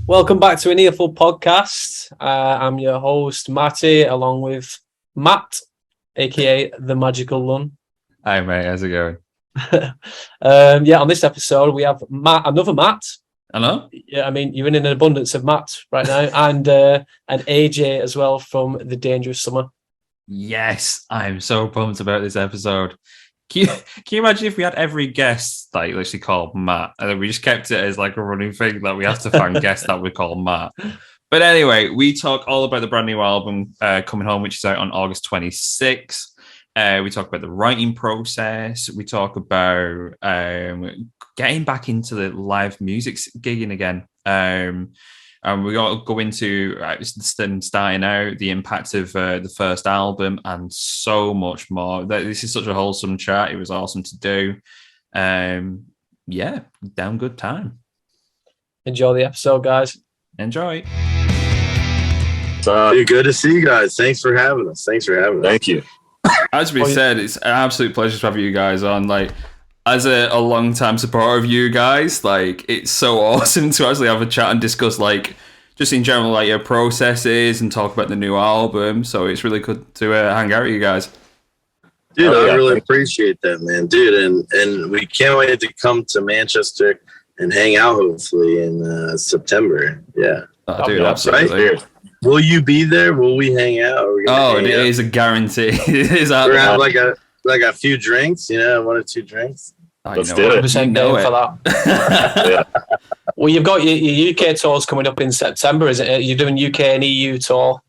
Welcome back to an Earful podcast. I'm your host, Matty, along with Matt, aka the Magical Lun. Hi, mate. How's it going? On this episode, we have another Matt. Hello? Yeah, I mean, you're in an abundance of Matt right now, and AJ as well from The Dangerous Summer. Yes, I'm so pumped about this episode. Can you imagine if we had every guest like literally called Matt, and then we just kept it as like a running thing that we have to find guests that we call Matt? But anyway, we talk all about the brand new album coming home, which is out on August 26th. We talk about the writing process. We talk about getting back into the live music gigging again. And we're going to go into starting out the impact of the first album and so much more. This is such a wholesome chat. It was awesome to do. Damn good time. Enjoy the episode, guys. Enjoy. So good to see you guys. Thanks for having us. Thank you. As we said, it's an absolute pleasure to have you guys on. Like, as a long-time supporter of you guys, like, it's so awesome to actually have a chat and discuss, like, just in general, like, your processes and talk about the new album. So it's really good to hang out with you guys. Dude, I really appreciate that, man. Dude, and we can't wait to come to Manchester and hang out, hopefully, in September. Yeah. Oh, dude, absolutely. Right? Will you be there? Will we hang out? It is a guarantee. It is. We're gonna have like a few drinks, one or two drinks. Let's do it. 100% game for that. Yeah. Well, you've got your UK tours coming up in September, is it? You're doing UK and EU tour.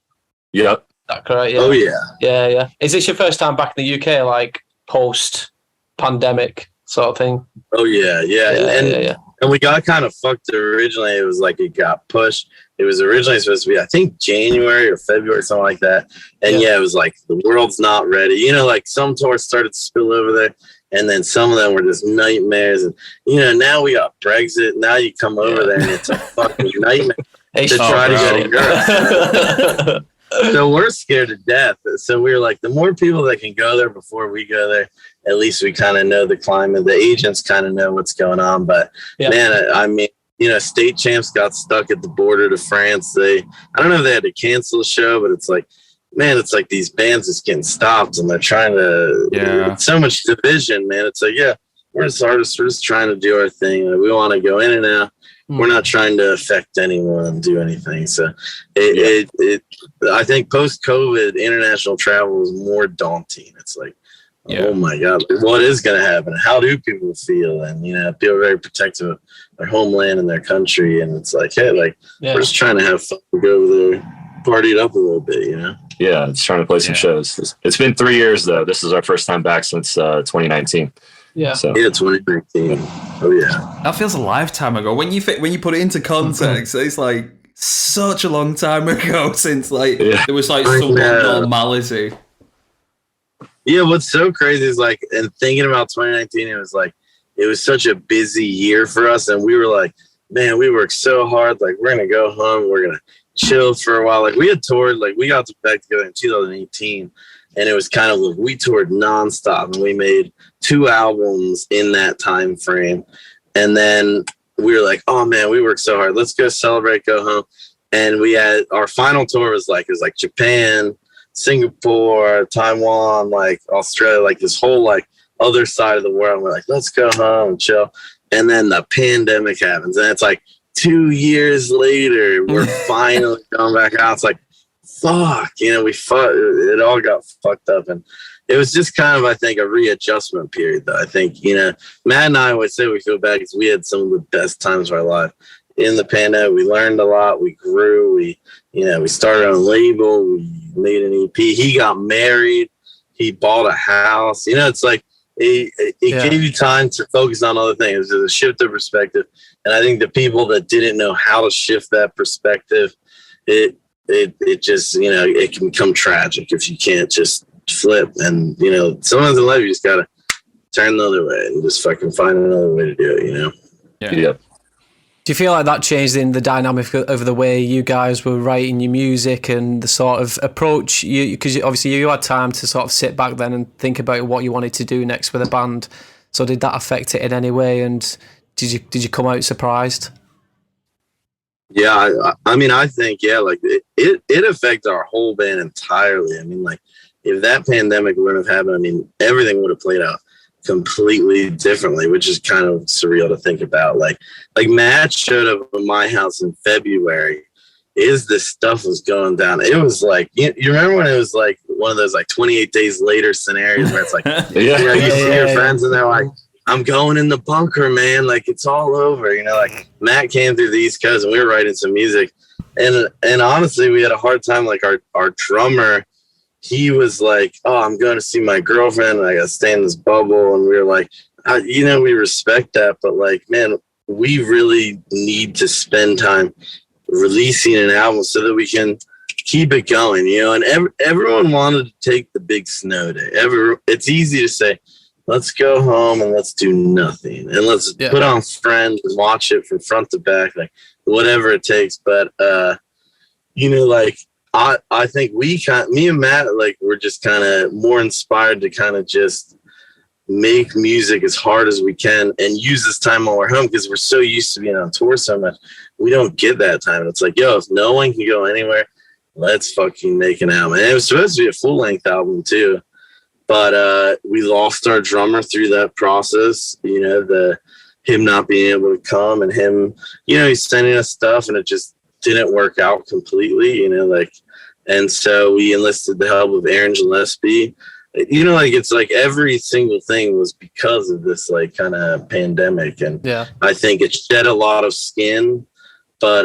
Yep. Is that correct? Yeah. Oh yeah. Yeah. Is this your first time back in the UK, like post-pandemic sort of thing? Oh yeah. And we got kind of fucked originally. It was like it got pushed. It was originally supposed to be, I think, January or February, something like that. And it was like the world's not ready. Like some tours started to spill over there. And then some of them were just nightmares. And, now we got Brexit. Now you come over there and it's a fucking nightmare to try to go to Europe. So we're scared to death. So we were like, the more people that can go there before we go there, at least we kind of know the climate. The agents kind of know what's going on. But, man, I mean, state champs got stuck at the border to France. I don't know if they had to cancel the show, but it's like, man, it's like these bands is getting stopped and they're trying to, so much division, man. It's like, we're just artists. We're just trying to do our thing. Like, we want to go in and out. We're not trying to affect anyone and do anything. So I think post-COVID international travel is more daunting. It's like, oh my God, what is going to happen? How do people feel? And, people are very protective of their homeland and their country. And it's like, hey, we're just trying to have fun, go over there, party it up a little bit, Yeah, it's trying to play some shows. It's been 3 years, though. This is our first time back since 2019. Yeah. So. Yeah, 2019. Oh, yeah. That feels a lifetime ago. When you put it into context, it's like such a long time ago since there was some normality. Yeah, what's so crazy is and thinking about 2019, it was such a busy year for us. And we were like, man, we worked so hard. Like, we're going to go home. We're going to chill for a while. Like, we had toured, we got back together in 2018. And it was kind of we toured nonstop. And we made 2 albums in that time frame. And then we were like, oh, man, we worked so hard. Let's go celebrate, go home. And we had our final tour was Japan, Singapore, Taiwan, Australia, this whole other side of the world. We're like, let's go home and chill. And then the pandemic happens, and it's 2 years later, we're finally going back out. It's like, fuck, it all got fucked up, and it was just kind of, I think, a readjustment period. Though I think, Matt and I would say we feel bad because we had some of the best times of our life in the pandemic. We learned a lot. We grew. We started on a label. We made an EP. He got married. He bought a house. It's like it gave you time to focus on other things. It was a shift of perspective. And I think the people that didn't know how to shift that perspective, it just, it can become tragic if you can't just flip. And, sometimes in life you just got to turn the other way and just fucking find another way to do it, Yeah. Do you feel like that changed in the dynamic of the way you guys were writing your music and the sort of approach? Because obviously you had time to sort of sit back then and think about what you wanted to do next with the band. So did that affect it in any way? And did you come out surprised? Yeah, I mean, I think, yeah, like it affected our whole band entirely. I mean, like if that pandemic wouldn't have happened, I mean, everything would have played out completely differently, which is kind of surreal to think about. Like Matt showed up at my house in February. This stuff was going down. It was like, you remember when it was like one of those like 28 days later scenarios where it's like, you see your friends and they're like, I'm going in the bunker, man. Like it's all over. Like Matt came through the East Coast and we were writing some music. And honestly, we had a hard time. Like our drummer, he was like, oh, I'm going to see my girlfriend and I got to stay in this bubble. And we were like, we respect that. But like, man, we really need to spend time releasing an album so that we can keep it going, and everyone wanted to take the big snow day. It's easy to say, let's go home and let's do nothing and let's put on Friends and watch it from front to back, like whatever it takes. But like I think me and Matt, like we're just kind of more inspired to kind of just make music as hard as we can and use this time while we're home, because we're so used to being on tour so much. We don't get that time. It's like, if no one can go anywhere, let's fucking make an album. And it was supposed to be a full-length album too, but we lost our drummer through that process. Him not being able to come and him, he's sending us stuff and it just didn't work out completely. And so we enlisted the help of Aaron Gillespie. It's like every single thing was because of this like kind of pandemic, and I think it shed a lot of skin, but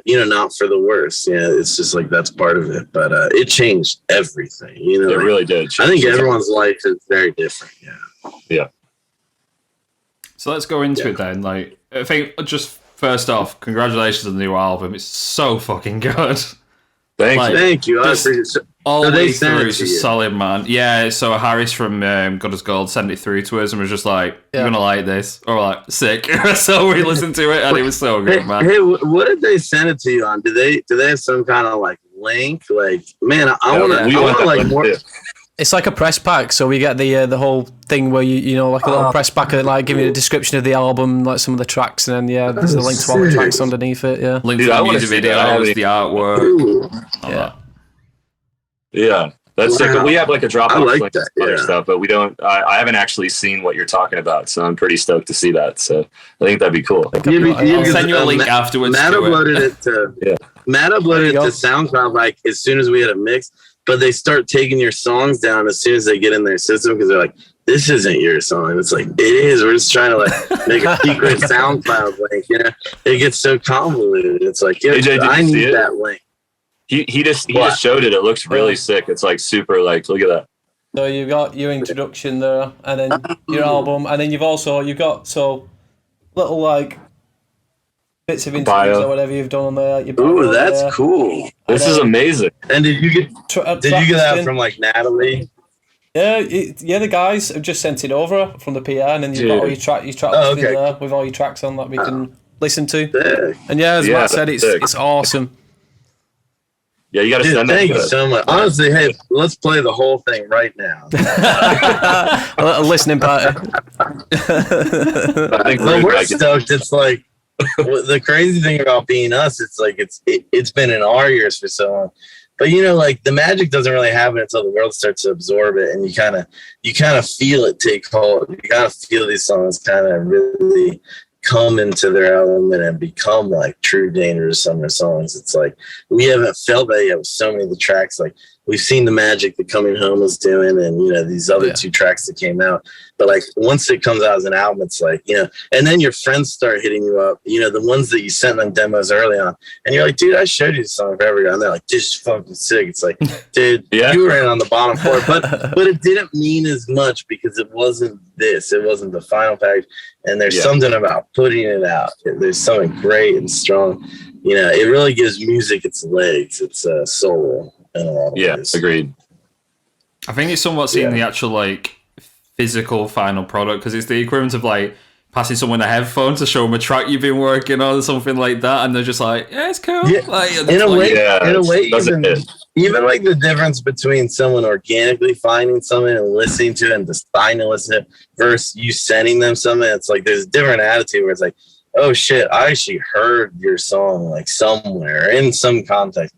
not for the worse. It's just like that's part of it, but it changed everything. It really did. I think everyone's life is very different. Yeah. So let's go into it then. Like, I think just first off, congratulations on the new album. It's so fucking good. Thank you. I appreciate it. All the way through, it's just solid, man. Yeah, so Harris from God is Gold sent it through to us and was just like, you're going to like this. Or like, sick. So we listened to it and it was so good, man. Hey, what did they send it to you on? Do they have some kind of like link? Like, man, I want to like more. It's like a press pack, so we get the whole thing where you like a little press pack, like giving you a description of the album, like some of the tracks, and then there's a link to all the tracks underneath it. Yeah, link to the music videos, the artwork. Yeah, that's sick. We have like a Dropbox like link that, to other stuff, but we don't. I haven't actually seen what you're talking about, so I'm pretty stoked to see that. So I think that'd be cool. I'll send you a link afterwards. Matt uploaded it to Matt uploaded it to SoundCloud like as soon as we had it mixed. But they start taking your songs down as soon as they get in their system because they're like, this isn't your song. It's like, it is. We're just trying to like make a secret SoundCloud link. It gets so convoluted. It's like, AJ, I need that link. He just showed it. It looks really sick. It's like super like, look at that. So you've got your introduction there, and then your album, and then you've got little like bits of interviews or whatever you've done on there. Ooh, that's cool. This is amazing. And did you get that from like Natalie? Yeah, the guys have just sent it over from the PR, and then you've got all your track listing there with all your tracks on that we can listen to. Sick. And as Matt said, it's awesome. Yeah, you got to send that. Thank you so much. Honestly, hey, let's play the whole thing right now. A little listening party. I think we're stoked. It's like, the crazy thing about being us, it's like it's been in our ears for so long, but like the magic doesn't really happen until the world starts to absorb it, and you kind of feel it take hold. You kind of feel these songs kind of really come into their element and become like true dangerous summer songs. It's like we haven't felt that yet with so many of the tracks. Like we've seen the magic that Coming Home was doing, and these other two tracks that came out. But like once it comes out as an album, it's like and then your friends start hitting you up. The ones that you sent them demos early on, and you're like, dude, I showed you the song forever ago. And they're like, this is fucking sick. It's like, dude, you were in on the bottom floor, but it didn't mean as much because it wasn't this. It wasn't the final package. And there's something about putting it out. There's something great and strong. It really gives music its legs, its soul. In a lot of ways. Agreed. I think it's somewhat seeing the actual like physical final product, because it's the equivalent of like passing someone a headphone to show them a track you've been working on or something like that, and they're just like, yeah, it's cool. Yeah. Like, in a way, even like the difference between someone organically finding something and listening to it and deciding to listen to it versus you sending them something, it's like there's a different attitude where it's like, oh shit, I actually heard your song like somewhere in some context,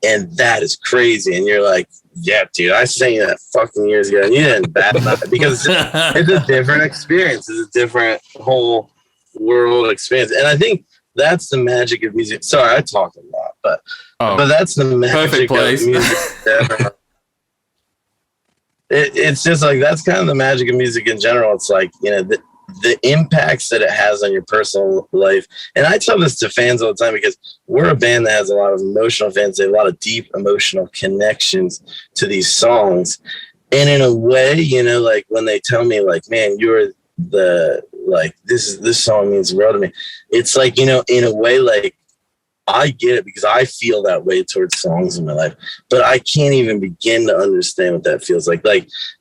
and that is crazy. And you're like, yeah, dude, I sang that fucking years ago, and you didn't bat an eye because it's a different experience. It's a different whole world experience, and I think that's the magic of music. Sorry, I talk a lot, but that's the magic of music. It's just like that's kind of the magic of music in general. It's like, you know, the impacts that it has on your personal life. And I tell this to fans all the time because we're a band that has a lot of emotional fans, a lot of deep emotional connections to these songs. And in a way, you know, like when they tell me like, man, you're the, like, this song means the world to me. It's like, you know, in a way, like, I get it because I feel that way towards songs in my life, but I can't even begin to understand what that feels like.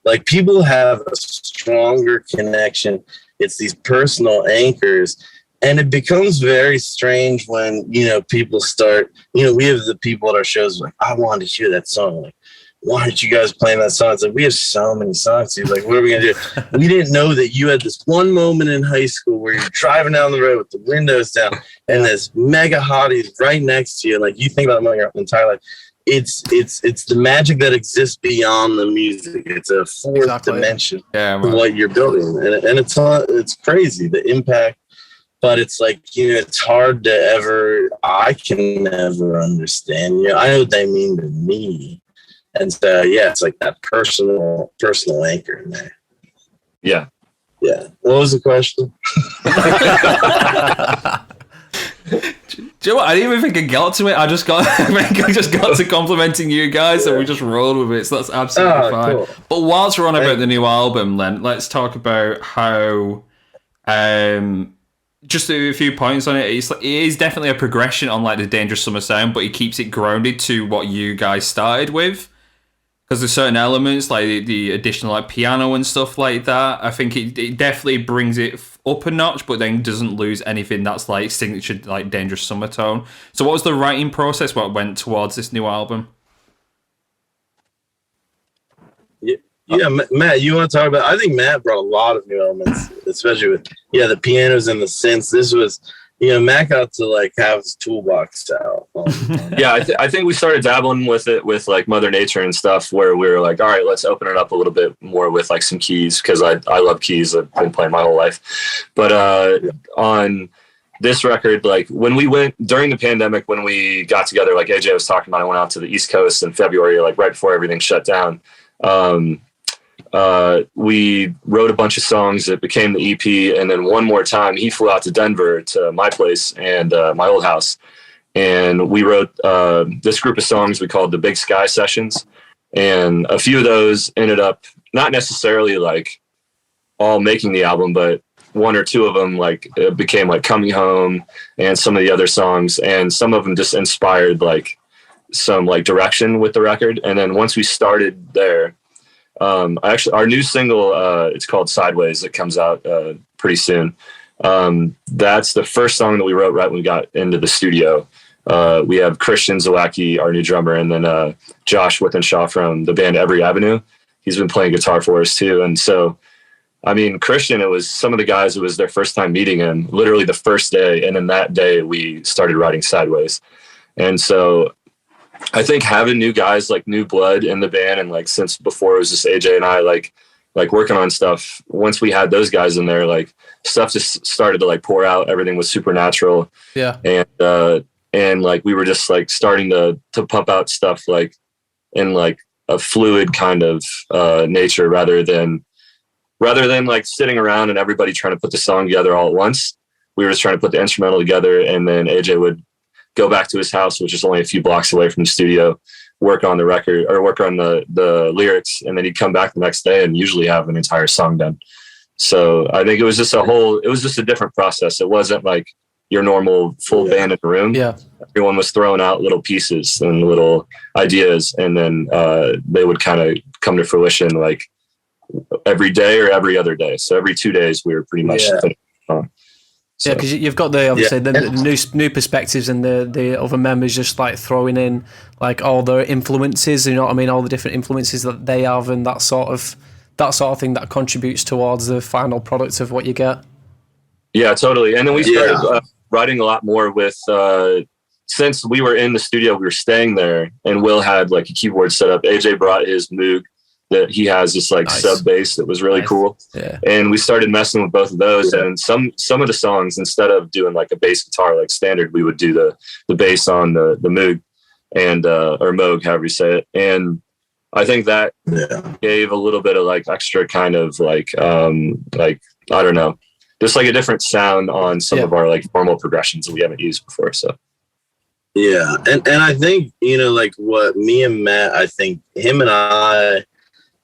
Like people have a stronger connection. It's these personal anchors, and it becomes very strange when, you know, people start, you know, we have the people at our shows like, I wanted to hear that song. Like, why aren't you guys playing that song? It's like, we have so many songs. He's like, what are we going to do? We didn't know that you had this one moment in high school where you're driving down the road with the windows down and this mega hottie is right next to you. And like, you think about it your entire life. It's the magic that exists beyond the music. It's a fourth dimension to what you're building. And it's crazy, the impact. But it's like, you know, it's hard to I can never understand. You know, I know what they mean to me. And so, yeah, it's like that personal anchor in there. Yeah. Yeah. What was the question? Do you know what? I didn't even think I got to it. I just got to complimenting you guys, and we just rolled with it. So that's absolutely fine. Cool. But whilst we're on about the new album, then let's talk about how, just a few points on it. It is definitely a progression on like the Dangerous Summer sound, but he keeps it grounded to what you guys started with. Because there's certain elements like the additional like piano and stuff like that. I think it definitely brings it up a notch, but then doesn't lose anything that's like signature like Dangerous Summer tone. So what was the writing process? What went towards this new album? Yeah, Matt, you want to talk about? I think Matt brought a lot of new elements, especially with the pianos and the synths. This was, you know, Matt got to like have his toolbox out. Yeah, I think we started dabbling with it with like Mother Nature and stuff, where we were like, all right, let's open it up a little bit more with like some keys, because I love keys. I've been playing my whole life. But on this record, like when we went during the pandemic, when we got together, like AJ was talking about, I went out to the East Coast in February, like right before everything shut down. We wrote a bunch of songs that became the EP, and then one more time he flew out to Denver to my place and my old house, and we wrote this group of songs we called the Big Sky Sessions, and a few of those ended up not necessarily like all making the album, but one or two of them like became like Coming Home and some of the other songs, and some of them just inspired like some like direction with the record. And then once we started there, actually our new single, it's called Sideways, that comes out pretty soon. That's the first song that we wrote right when we got into the studio. We have Christian Zawacki, our new drummer, and then Josh Withenshaw from the band Every Avenue. He's been playing guitar for us too. And so, I mean, Christian, it was some of the guys, it was their first time meeting him, literally the first day. And then that day we started writing Sideways. And so I think having new guys, like new blood in the band, and like since before it was just AJ and I like working on stuff, once we had those guys in there, like stuff just started to like pour out. Everything was supernatural. Yeah. And like we were just like starting to pump out stuff like in like a fluid kind of nature, rather than like sitting around and everybody trying to put the song together all at once. We were just trying to put the instrumental together, and then AJ would go back to his house, which is only a few blocks away from the studio, work on the record or work on the lyrics. And then he'd come back the next day and usually have an entire song done. So I think it was just a different process. It wasn't like your normal full band in the room. Yeah. Everyone was throwing out little pieces and little ideas. And then they would kind of come to fruition like every day or every other day. So every 2 days we were pretty much finished on. So, yeah, because you've got the new perspectives, and the other members just like throwing in like all their influences, you know what I mean, all the different influences that they have, and that sort of thing that contributes towards the final product of what you get. Yeah, totally. And then we started writing a lot more with, since we were in the studio, we were staying there, and Will had like a keyboard set up. AJ brought his Moog that he has, this like sub bass that was really cool. Yeah. And we started messing with both of those. Yeah. And some of the songs, instead of doing like a bass guitar like standard, we would do the bass on the Moog and or Moog, however you say it. And I think that gave a little bit of like extra kind of like I don't know, just like a different sound on some of our like normal progressions that we haven't used before. So yeah, and I think, you know, like what me and Matt, I think him and I,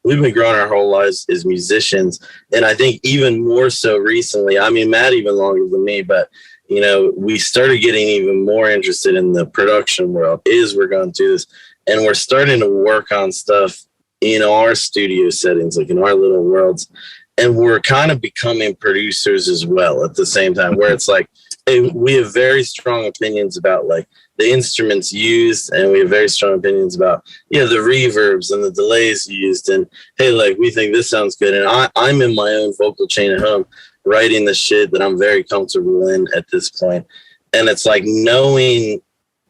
we've been growing our whole lives as musicians, and I think even more so recently. I mean, Matt even longer than me, but you know, we started getting even more interested in the production world as we're going through this, and we're starting to work on stuff in our studio settings, like in our little worlds, and we're kind of becoming producers as well at the same time, where it's like, hey, we have very strong opinions about like the instruments used, and we have very strong opinions about the reverbs and the delays used, and hey, like we think this sounds good, and I'm in my own vocal chain at home writing the shit that I'm very comfortable in at this point. And it's like knowing,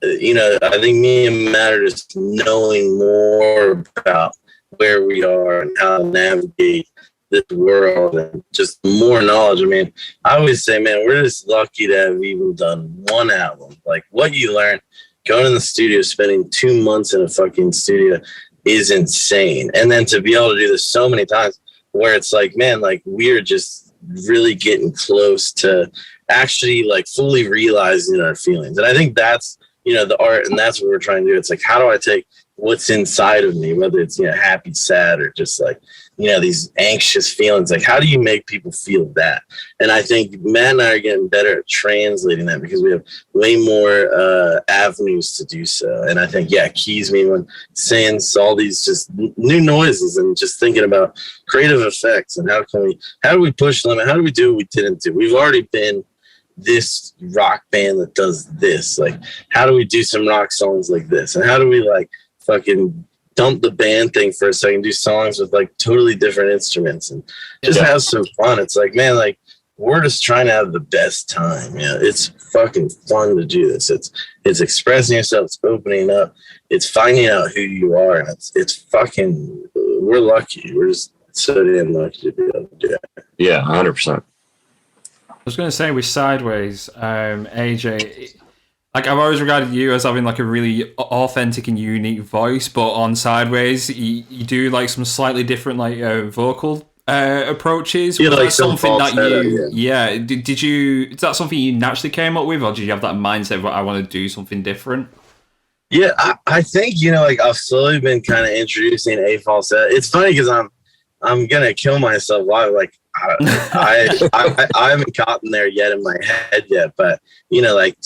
you know, I think me and Matt are just knowing more about where we are and how to navigate this world, and just more knowledge. I mean, I always say, man, we're just lucky to have even done one album. Like what you learn going in the studio, spending 2 months in a fucking studio is insane. And then to be able to do this so many times, where it's like, man, like we're just really getting close to actually like fully realizing our feelings. And I think that's, you know, the art, and that's what we're trying to do. It's like, how do I take what's inside of me, whether it's, you know, happy, sad, or just like, you know, these anxious feelings, like how do you make people feel that? And I think Matt and I are getting better at translating that, because we have way more avenues to do so. And I think, keys me when saying all these just new noises, and just thinking about creative effects, and how do we push them, and how do we do what we didn't do? We've already been this rock band that does this. Like, how do we do some rock songs like this? And how do we like fucking dump the band thing for a second, do songs with like totally different instruments, and just have some fun? It's like, man, like we're just trying to have the best time. Yeah, it's fucking fun to do this. It's expressing yourself, it's opening up, it's finding out who you are, and it's fucking, we're lucky. We're just so damn lucky to be able to do that. Yeah, 100%. I was going to say with Sideways, AJ, like I've always regarded you as having like a really authentic and unique voice, but on Sideways, you do like some slightly different like vocal approaches. Yeah, was like that something that falsetto, did you? Is that something you naturally came up with, or did you have that mindset of I want to do something different? Yeah, I think, you know, like I've slowly been kind of introducing a falsetto. It's funny because I'm gonna kill myself live. Like I haven't gotten there yet in my head yet, but you know, like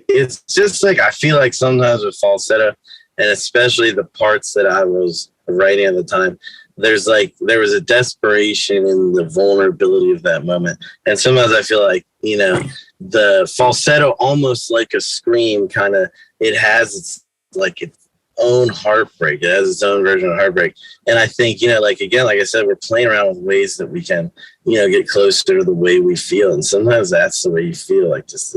it's just like I feel like sometimes with falsetto, and especially the parts that I was writing at the time, there was a desperation in the vulnerability of that moment. And sometimes I feel like, you know, the falsetto, almost like a scream, kind of, it has its own heartbreak. It has its own version of heartbreak. And I think, you know, like, again, like I said, we're playing around with ways that we can, you know, get closer to the way we feel. And sometimes that's the way you feel, like just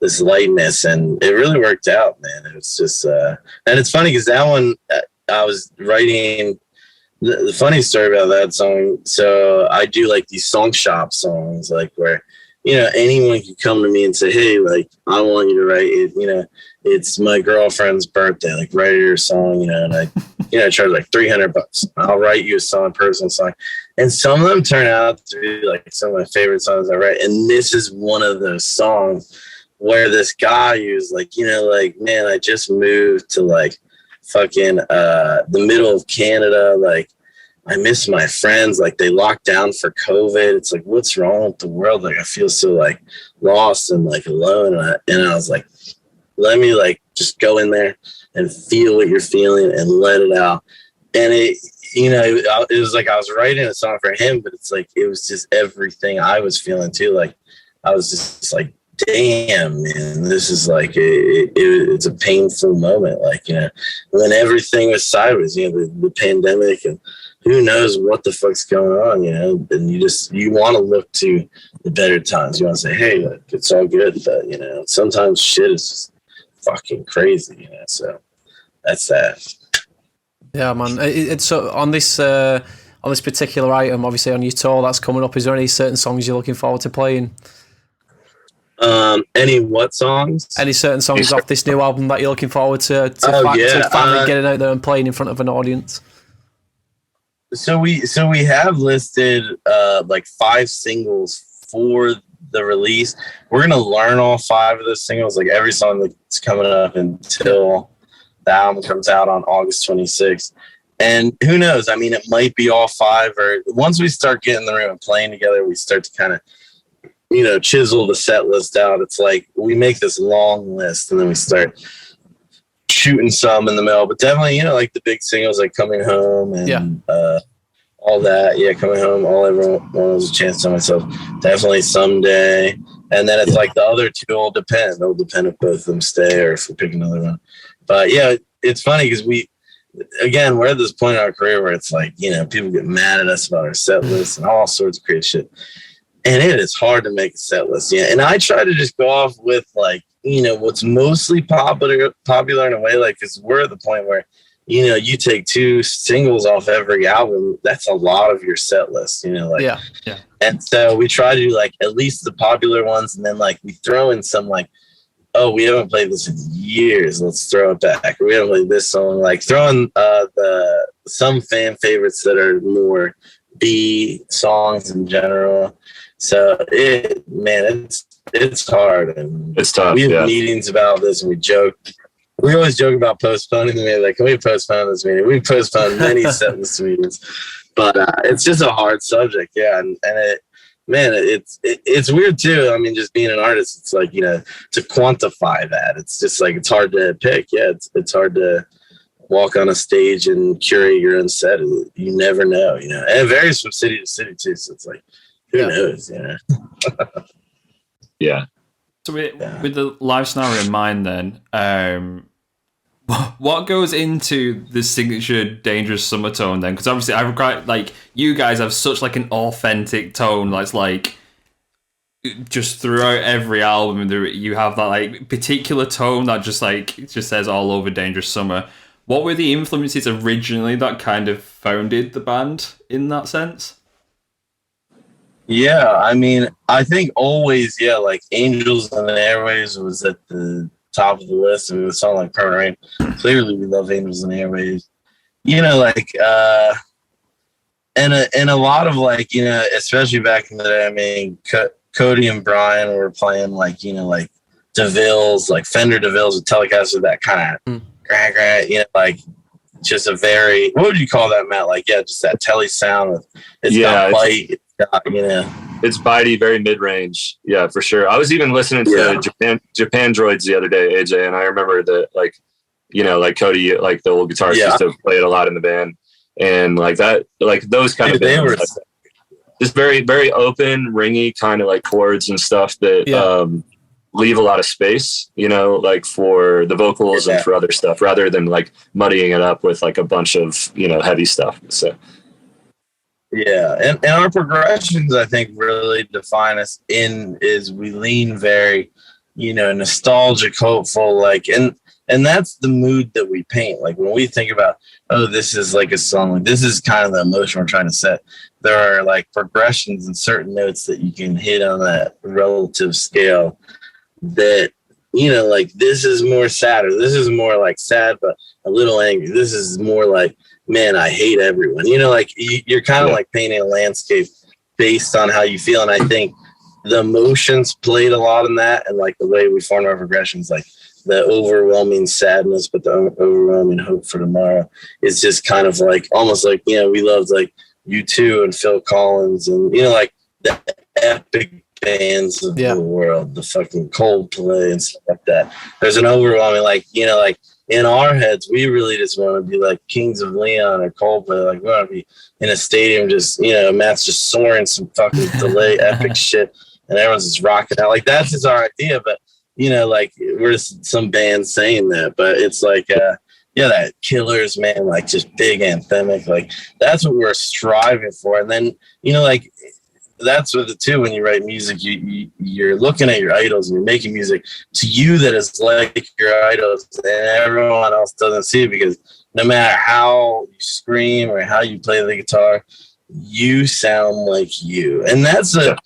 this lightness. And it really worked out, man. It was just, and it's funny because that one, I was writing the funny story about that song. So I do like these song shop songs, like where, you know, anyone can come to me and say, hey, like, I want you to write it, you know, it's my girlfriend's birthday, like write her a song, you know, and I, you know, I charge like $300. I'll write you a song, personal song. And some of them turn out to be like some of my favorite songs I write. And this is one of those songs where this guy who's like, you know, like, man, I just moved to like fucking the middle of Canada. Like, I miss my friends. Like, they locked down for COVID. It's like, what's wrong with the world? Like, I feel so like lost and like alone. And I was like, let me like just go in there and feel what you're feeling and let it out. And it, you know, it was like I was writing a song for him, but it's like it was just everything I was feeling too. Like, I was just like, damn, man, this is like it's a painful moment. Like, you know, when everything was sideways, you know, the pandemic and who knows what the fuck's going on, and you want to look to the better times. You want to say, hey, like, it's all good, but sometimes shit is just fucking crazy, so that's that. Yeah, man. It's so on this particular item, obviously on your tour that's coming up, is there any certain songs you're looking forward to playing? Any what songs? Any certain songs off this new album that you're looking forward to finally getting out there and playing in front of an audience? So we have listed like 5 singles for the release. We're gonna learn all 5 of those singles, like every song that's coming up until the album comes out on August 26th. And who knows? I mean, it might be all 5, or once we start getting in the room and playing together, we start to kind of chisel the set list out. It's like we make this long list and then we start shooting some in the middle, but definitely, like the big singles like Coming Home and all that. Yeah, Coming Home, All Everyone Was a Chance to Myself, definitely Someday. And then it's like the other 2 will depend. It'll depend if both of them stay or if we pick another one. But yeah, it's funny because we're at this point in our career where it's like, people get mad at us about our set list and all sorts of crazy shit. And it is hard to make a set list. Yeah. And I try to just go off with like, what's mostly popular in a way, like, because we're at the point where, you take 2 singles off every album, that's a lot of your set list, Yeah. And so we try to do like at least the popular ones. And then like we throw in some like, oh, we haven't played this in years, let's throw it back. Or we haven't played this song, like throwing some fan favorites that are more B songs in general. So it's hard, and it's tough. We have meetings about this, and we joke. We always joke about postponing the meeting. Like, can we postpone this meeting? We've postponed many set list meetings, but it's just a hard subject. Yeah, and it's weird too. I mean, just being an artist, it's like to quantify that. It's just like it's hard to pick. Yeah, it's hard to walk on a stage and curate your own set. You never know. And it varies from city to city too. So it's like, who knows? Yeah. So with the live scenario in mind, then, what goes into the signature Dangerous Summer tone then? Because obviously, I've got like you guys have such like an authentic tone. That's like just throughout every album, you have that like particular tone that just says all over Dangerous Summer. What were the influences originally that kind of founded the band in that sense? Yeah, I mean, I think always, like Angels in the Airwaves was at the top of the list. I mean, with a song like Permanent Rain, clearly we love Angels in the Airwaves. And a lot of like, especially back in the day, I mean, Cody and Brian were playing like, like DeVille's, like Fender DeVille's with Telecaster, that kind of like just a very, what would you call that, Matt? Like, just that telly sound with it's got bite. It's bitey, very mid-range. Yeah, for sure. I was even listening to Japan Droids the other day, AJ, and I remember that, like, like Cody, like the old guitarist used to play it a lot in the band, and like that, like those kind of bands, like, just very, very open, ringy kind of like chords and stuff that leave a lot of space, like for the vocals and for other stuff, rather than like muddying it up with like a bunch of heavy stuff. So. Yeah, and our progressions, I think, really define us is we lean very, nostalgic, hopeful, like, and that's the mood that we paint. Like when we think about, oh, this is like a song, like this is kind of the emotion we're trying to set. There are like progressions and certain notes that you can hit on that relative scale that, like this is more sad, or this is more like sad but a little angry. This is more like, man, I hate everyone. Like you're kind of like painting a landscape based on how you feel. And I think the emotions played a lot in that. And like the way we formed our progressions, like the overwhelming sadness, but the overwhelming hope for tomorrow is just kind of like, almost like, we loved like U2 and Phil Collins and, like the epic bands of the world, the fucking Coldplay and stuff like that. There's an overwhelming, like, like, in our heads, we really just want to be like Kings of Leon or Coldplay. Like we want to be in a stadium, just Matt's just soaring some fucking delay epic shit, and everyone's just rocking out. Like that's just our idea. But like we're just some band saying that. But it's like that Killers, man, like just big anthemic, like that's what we're striving for. And then, like that's what the two, when you write music, you're looking at your idols and you're making music to you that is like your idols, and everyone else doesn't see it, because no matter how you scream or how you play the guitar, you sound like you. And that's the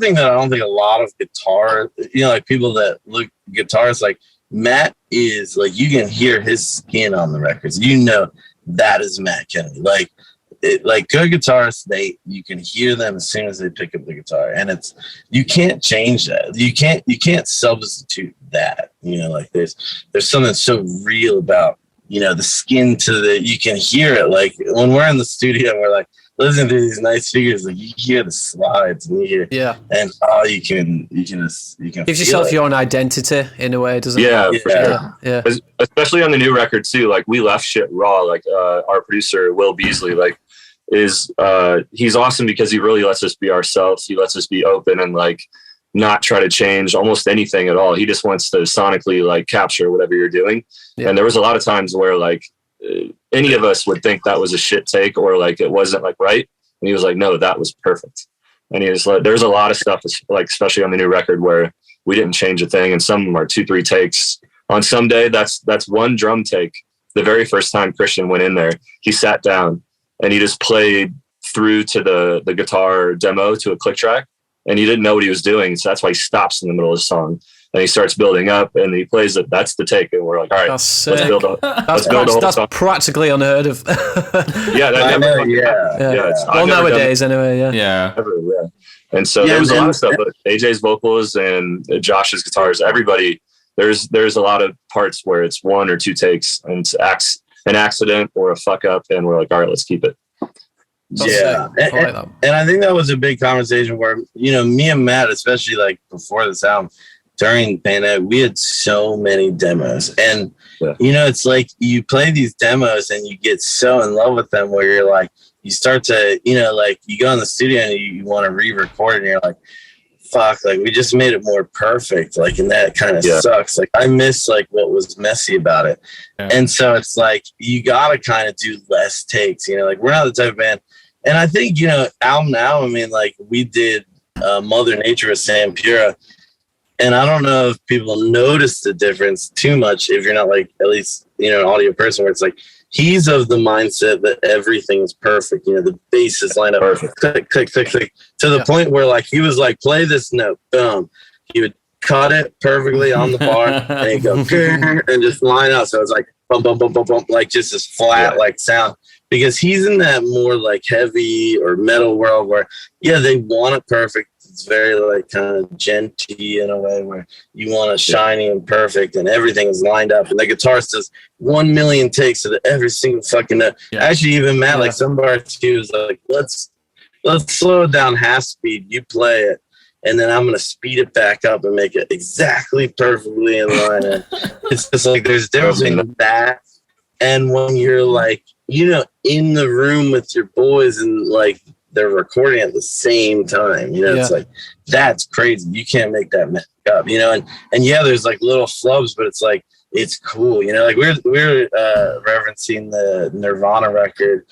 thing that I don't think a lot of guitar, like people that look guitarists, like Matt is like, you can hear his skin on the records. That is Matt Kennedy. Like good guitarists, you can hear them as soon as they pick up the guitar, and you can't change that. You can't substitute that. Like there's something so real about the skin you can hear it. Like when we're in the studio and we're like listening to these nice figures, like you hear the slides and you hear, and you can gives yourself your own identity in a way, doesn't it? For sure. Yeah. Especially on the new record too. Like we left shit raw. Like our producer Will Beasley, like he's awesome because he really lets us be ourselves. He lets us be open and like not try to change almost anything at all. He just wants to sonically like capture whatever you're doing. And there was a lot of times where like any of us would think that was a shit take or like it wasn't like right, and he was like, no, that was perfect. And he was like, there's a lot of stuff like, especially on the new record, where we didn't change a thing, and some of them are 2-3 takes. On some day, that's one drum take. The very first time Christian went in there, he sat down and he just played through to the guitar demo to a click track, and he didn't know what he was doing, so that's why he stops in the middle of the song. And he starts building up, and he plays it. That's the take, and we're like, all right, let's build a whole song. Practically unheard of. Well, nowadays, anyway. Yeah. And so there was a lot of stuff. But AJ's vocals and Josh's guitars, everybody. There's a lot of parts where it's 1 or 2 takes, and it's an accident or a fuck up, and we're like, all right, let's keep it. And I think that was a big conversation where me and Matt, especially like before this album, during the pandemic, we had so many demos, and it's like you play these demos and you get so in love with them where you're like, you start to like you go in the studio and you want to re-record and you're like, fuck, like we just made it more perfect, like, and that kind of sucks. Like I miss like what was messy about it. And so it's like you gotta kind of do less takes, like we're not the type of band. And I think album now, I mean, like we did Mother Nature with Sam Pura. And I don't know if people notice the difference too much if you're not like at least an audio person, where it's like he's of the mindset that everything is perfect. The bass is lined up perfect, click, click, click, click, to the point where like he was like, play this note, boom. He would cut it perfectly on the bar and he'd go and just line up. So it's like bum bum bum bum bum, like just this flat like sound. Because he's in that more like heavy or metal world where they want it perfect. It's very like kind of genty in a way where you want it shiny and perfect and everything is lined up, and the guitarist does 1 million takes of every single fucking note. Actually, even Matt, like some parts he was like, let's slow it down half speed, you play it, and then I'm gonna speed it back up and make it exactly perfectly in line. And it's just like there's a difference between that and when you're like in the room with your boys and like they're recording at the same time, it's like, that's crazy. You can't make that mess up, and there's like little flubs, but it's like, it's cool. Like we're referencing the Nirvana record.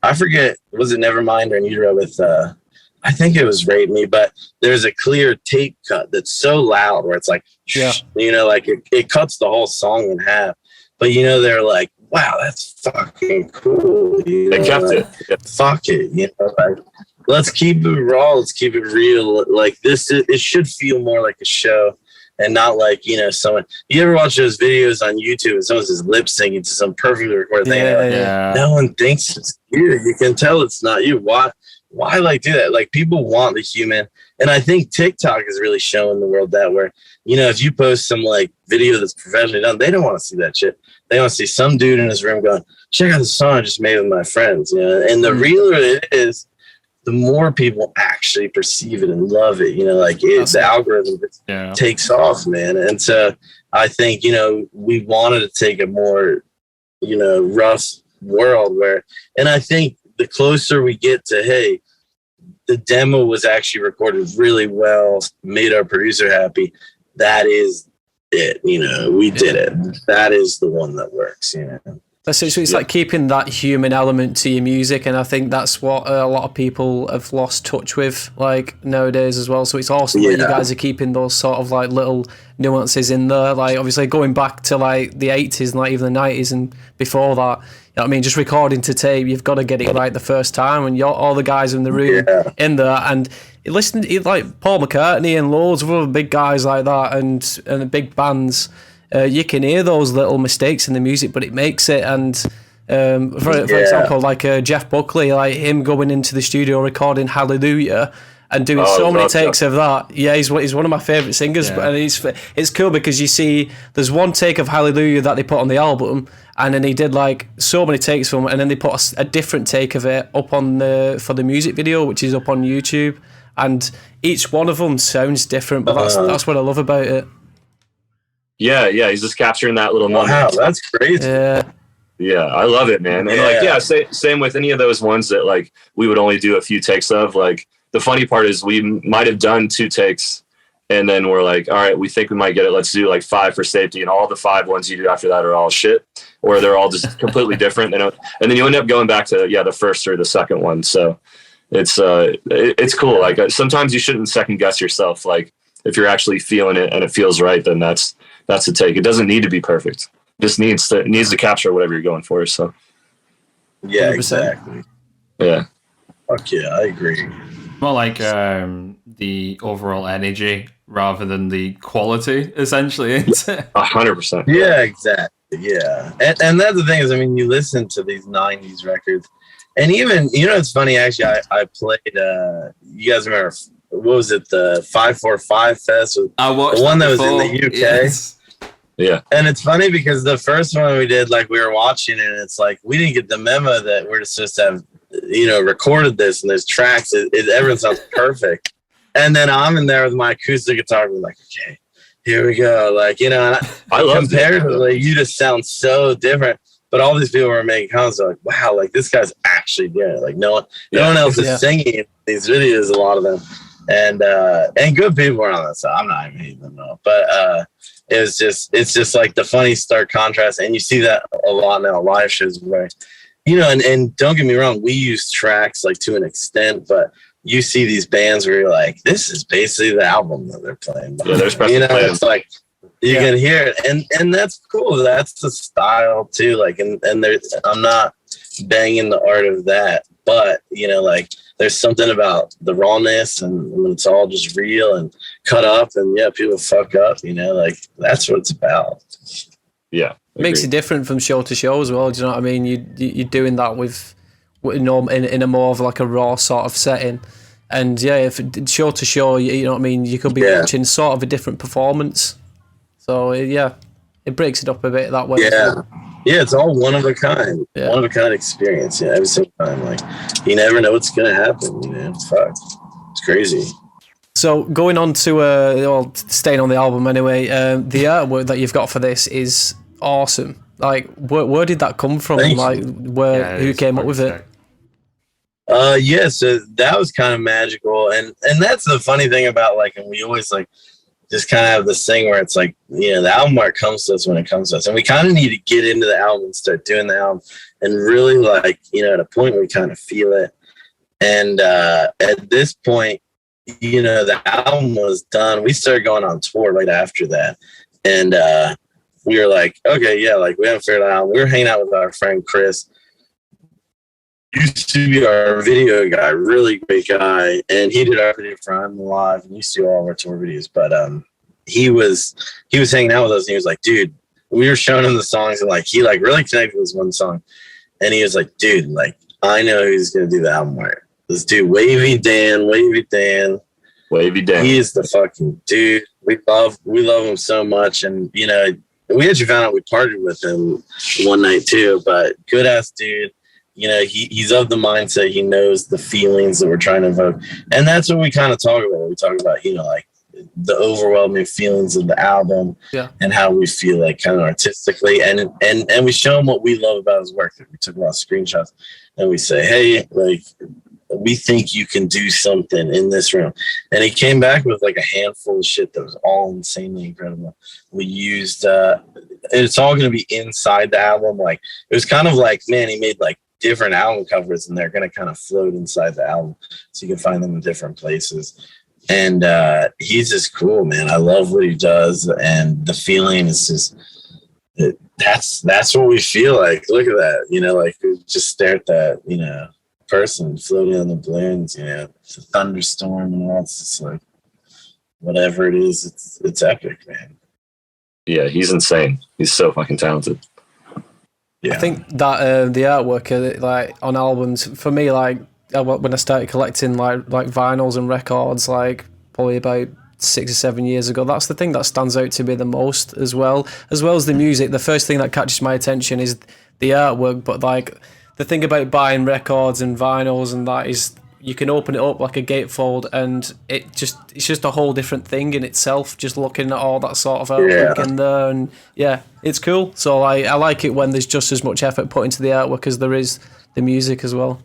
I forget, was it Nevermind or In Utero with, I think it was Rape Me, but there's a clear tape cut that's so loud where it's like, like it cuts the whole song in half, but they're like, wow, that's fucking cool. They kept it. Fuck it. Like, let's keep it raw. Let's keep it real. Like this, it should feel more like a show and not like, someone. You ever watch those videos on YouTube and someone's just lip syncing to some perfectly recorded thing? No one thinks it's you. You can tell it's not you. Why like do that? Like people want the human. And I think TikTok is really showing the world that where, if you post some like video that's professionally done, they don't want to see that shit. They want to see some dude in his room going, check out the song I just made with my friends. And the realer it is, the more people actually perceive it and love it. Like the algorithm takes off, man. And so I think, we wanted to take a more, rough world where, and I think the closer we get to, hey, the demo was actually recorded really well, made our producer happy. That is it. We did it. That is the one that works. So it's like keeping that human element to your music, and I think that's what a lot of people have lost touch with, like nowadays as well. So it's awesome that you guys are keeping those sort of like little nuances in there. Like obviously going back to like the 80s and like even the 90s and before that. You know what I mean? Just recording to tape, you've got to get it right the first time, and you're all the guys in the room in there, and listen to like Paul McCartney and loads of other big guys like that, and the big bands. You can hear those little mistakes in the music, but it makes it. And for example, like Jeff Buckley, like him going into the studio recording Hallelujah and doing so many takes of that. Yeah, he's one of my favourite singers, and it's cool because you see there's one take of Hallelujah that they put on the album, and then he did like so many takes from it, and then they put a different take of it up on for the music video, which is up on YouTube, and each one of them sounds different, but that's what I love about it. Yeah, he's just capturing that little moment. Wow, that's crazy. Yeah, I love it, man. And same with any of those ones that like we would only do a few takes of. Like the funny part is we might have done 2 takes, and then we're like, all right, we think we might get it. Let's do like 5 for safety, and all the 5 ones you do after that are all shit, or they're all just completely different. And then you end up going back to the first or the second one. So it's cool. Like sometimes you shouldn't second guess yourself. Like if you're actually feeling it and it feels right, then that's the take. It doesn't need to be perfect. It just needs to capture whatever you're going for. So yeah, 100%. exactly. Yeah. Fuck yeah, I agree. More like the overall energy rather than the quality, essentially. 100%. Yeah, exactly. Yeah, and that's the thing is, I mean, you listen to these '90s records, and even it's funny actually. I played. You guys remember? What was it? The 545 Fest? I watched the one that was before. in the UK. Yes. Yeah. And it's funny because the first one we did, like we were watching it, and it's like we didn't get the memo that we're supposed to have, recorded this and there's tracks. Everyone sounds perfect. And then I'm in there with my acoustic guitar, and we're like, okay, here we go. Like, and I love comparatively, you just sound so different. But all these people were making comments like, wow, like this guy's actually doing it. Like no one else is singing in these videos, a lot of them. And good people were on that side. I'm not even hating them though. But it's just like the funny stark contrast. And you see that a lot now live shows where, and don't get me wrong, we use tracks like to an extent, but you see these bands where you're like, this is basically the album that they're playing. Yeah, there's it's like you can hear it, and that's cool. That's the style too. Like, and I'm not banging the art of that, but like there's something about the rawness and when it's all just real and cut up, and people fuck up. Like that's what it's about. Yeah, makes it different from show to show as well. Do you know what I mean? You're doing that with in a more of like a raw sort of setting, and if show to show, you know what I mean. You could be watching sort of a different performance. So it breaks it up a bit that way. Yeah, it's all one of a kind. Yeah. One of a kind experience. Yeah, every single time. Like you never know what's gonna happen. Fuck, it's crazy. So going on to staying on the album anyway, the artwork that you've got for this is awesome. Like, where did that come from? Who came up with it? So that was kind of magical, and that's the funny thing about and we always just kind of have this thing where it's like, the album art comes to us when it comes to us, and we kind of need to get into the album and start doing the album, and really at a point where we kind of feel it, and at this point, the album was done. We started going on tour right after that, and we were like, okay, we haven't figured it out. We were hanging out with our friend Chris. Used to be our video guy, really great guy, and he did our video for I'm Alive and used to do all of our tour videos. But he was hanging out with us, and he was like, dude, we were showing him the songs, and he really connected with this one song, and he was like, dude, I know who's gonna do the album art. This dude, Wavy Dan. He is the fucking dude. We love him so much, and we actually found out we partied with him one night too. But good ass dude. He's of the mindset. He knows the feelings that we're trying to evoke, and that's what we kind of talk about. We talk about the overwhelming feelings of the album, and how we feel kind of artistically, and we show him what we love about his work. We took a lot of screenshots, and we say, hey, we think you can do something in this room. And he came back with like a handful of shit that was all insanely incredible. We used, it's all going to be inside the album. Like, it was kind of like, man, he made like different album covers and they're going to kind of float inside the album. So you can find them in different places. And he's just cool, man. I love what he does. And the feeling is just, that's what we feel like. Look at that, you know, like just stare at that, you know, person floating on the balloons, you know, it's a thunderstorm and all. It's just like whatever it is, it's epic, man. Yeah, he's insane. He's so fucking talented. Yeah. I think that the artwork, like on albums, for me, like when I started collecting like vinyls and records, like probably about 6 or 7 years ago, that's the thing that stands out to me the most, as well as the music. The first thing that catches my attention is the artwork, but like the thing about buying records and vinyls and that is you can open it up like a gatefold and it's just a whole different thing in itself, just looking at all that sort of artwork in there. And yeah, it's cool. So I like it when there's just as much effort put into the artwork as there is the music as well.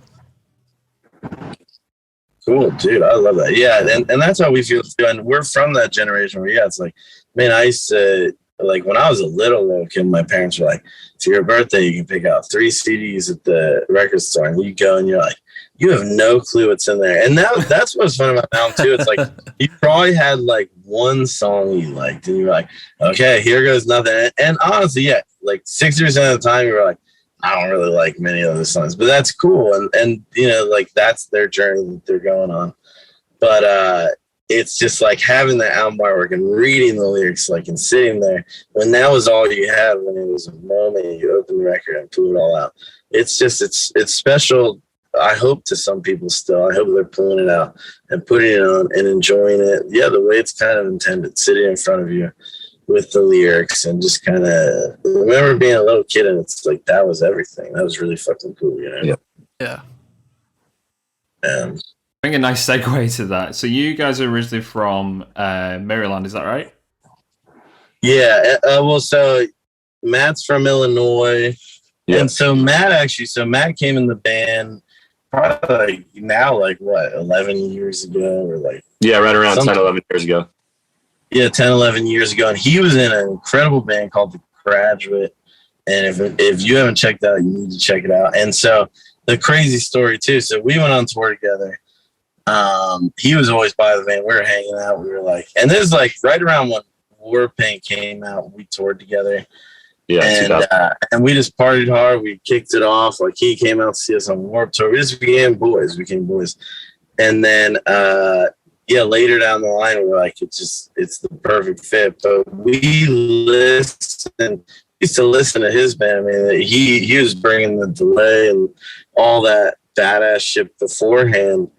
Cool, dude. I love that. Yeah, and that's how we feel too. And we're from that generation where, yeah, it's like, man, I used to, like, when I was a little kid, my parents were like, for your birthday, you can pick out 3 CDs at the record store. And you go and you're like, you have no clue what's in there. And that's what's fun about now, too. It's like, you probably had, like, one song you liked. And you're like, okay, here goes nothing. And honestly, yeah, like 60% of the time, you were like, I don't really like many of those songs, but that's cool. And you know, like that's their journey that they're going on. But it's just like having the album artwork and reading the lyrics, like, and sitting there when that was all you had, when it was a moment you open the record and pull it all out. It's just, it's special. I hope to some people still, I hope they're pulling it out and putting it on and enjoying it. Yeah, the way it's kind of intended, sitting in front of you with the lyrics and just kind of remember being a little kid and it's like that was everything. That was really fucking cool, you know? Yeah. I think a nice segue to that. So you guys are originally from Maryland, is that right? Yeah. Well, so Matt's from Illinois. Yeah. And so Matt came in the band probably like now, like what, 11 years ago or like. Yeah, right around 10, 11 years ago. Yeah, 10, 11 years ago. And he was in an incredible band called The Graduate. And if you haven't checked that out, you need to check it out. And so the crazy story, too. So we went on tour together. He was always by the van. We were hanging out. We were like, and this is like right around when Warpaint came out, we toured together. Yeah, and we just partied hard. We kicked it off. Like he came out to see us on Warped Tour. We just became boys. And then, later down the line, we were like, it's the perfect fit. But we used to listen to his band. I mean, he was bringing the delay and all that badass shit beforehand.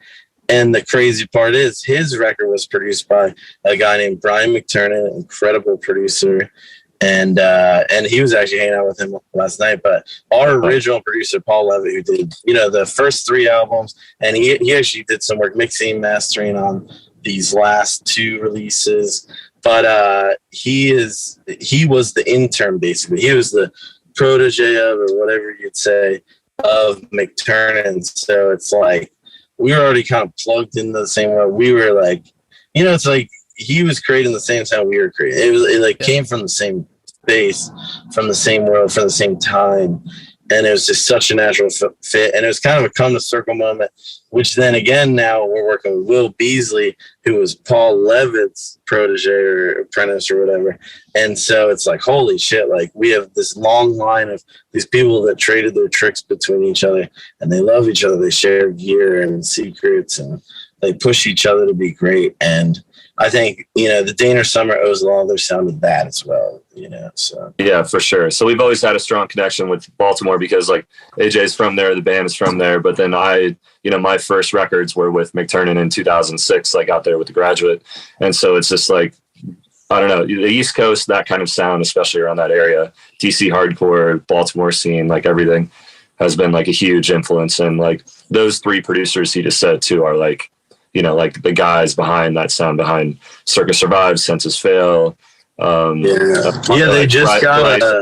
And the crazy part is his record was produced by a guy named Brian McTurnan, an incredible producer. And he was actually hanging out with him last night. But our original producer, Paul Levitt, who did, the first 3 albums, and he actually did some work mixing, mastering on these last 2 releases. But he was the intern, basically. He was the protege of, or whatever you'd say, of McTurnan. So it's like we were already kind of plugged into the same way. We were like, it's like he was creating the same sound we were creating. It came from the same space, from the same world, from the same time. And it was just such a natural fit. And it was kind of a come to circle moment, which then again, now we're working with Will Beasley, who was Paul Levitt's protege or apprentice or whatever. And so it's like, holy shit, like we have this long line of these people that traded their tricks between each other and they love each other. They share gear and secrets and they push each other to be great. And I think, the Dana Summer owes a lot of their sound to that as well, so. Yeah, for sure. So we've always had a strong connection with Baltimore because like AJ's from there, the band is from there. But then my first records were with McTurnan in 2006, like out there with The Graduate. And so it's just like, I don't know, the East Coast, that kind of sound, especially around that area, DC hardcore, Baltimore scene, like everything has been like a huge influence. And like those 3 producers he just said too are like, like the guys behind that sound, behind Circus Survive, Senses Fail. They just got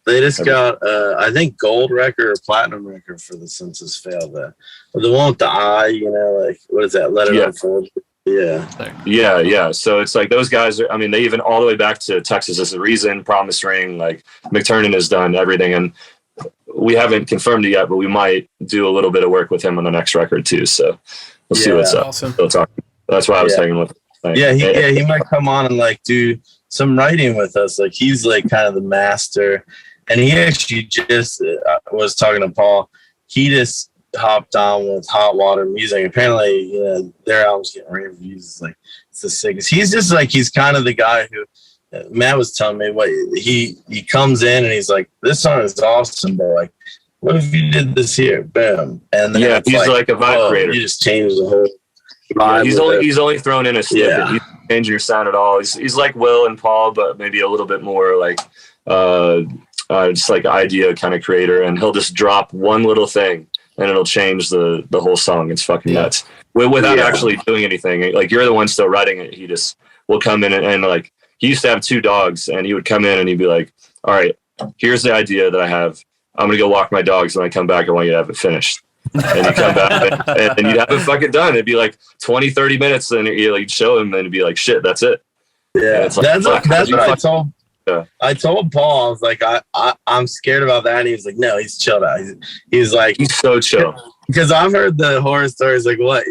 They just got, I think, gold record or platinum record for the Census Failed. The one with the eye, you know, like, what is that? Let It Unfold. Yeah. So it's like those guys are, I mean, they even all the way back to Texas as a Reason, Promise Ring, like McTurnan has done everything. And we haven't confirmed it yet, but we might do a little bit of work with him on the next record too. So we'll see what's up. Awesome. We'll talk. That's why I was hanging with him. He might come on and like do some writing with us. Like he's like kind of the master. And he actually just was talking to Paul. He just hopped on with Hot Water Music. Apparently, you know, their album's getting rave reviews. Like it's the sickest. He's just like, he's kind of the guy who Matt was telling me what he comes in and he's like, this song is awesome, but like, what if you did this here? Bam. And then he's like a vibe creator. You just change the whole vibe. He's only thrown in a snippet. Yeah. He's changing your sound at all. He's like Will and Paul, but maybe a little bit more like just like idea kind of creator. And he'll just drop one little thing and it'll change the whole song. It's fucking nuts. Without actually doing anything. Like you're the one still writing it. He just will come in and like, he used to have 2 dogs and he would come in and he'd be like, all right, here's the idea that I have. I'm going to go walk my dogs. When I come back, I want you to have it finished. And you come back and you'd have it fucking done. It'd be like 20, 30 minutes and you'd like show him and it'd be like, shit, that's it. Yeah. Like, that's what I told. Yeah. I told Paul, I was like, I'm scared about that. And he was like, no, he's chilled out. He's like, he's so chill. Because I've heard the horror stories. Like, what?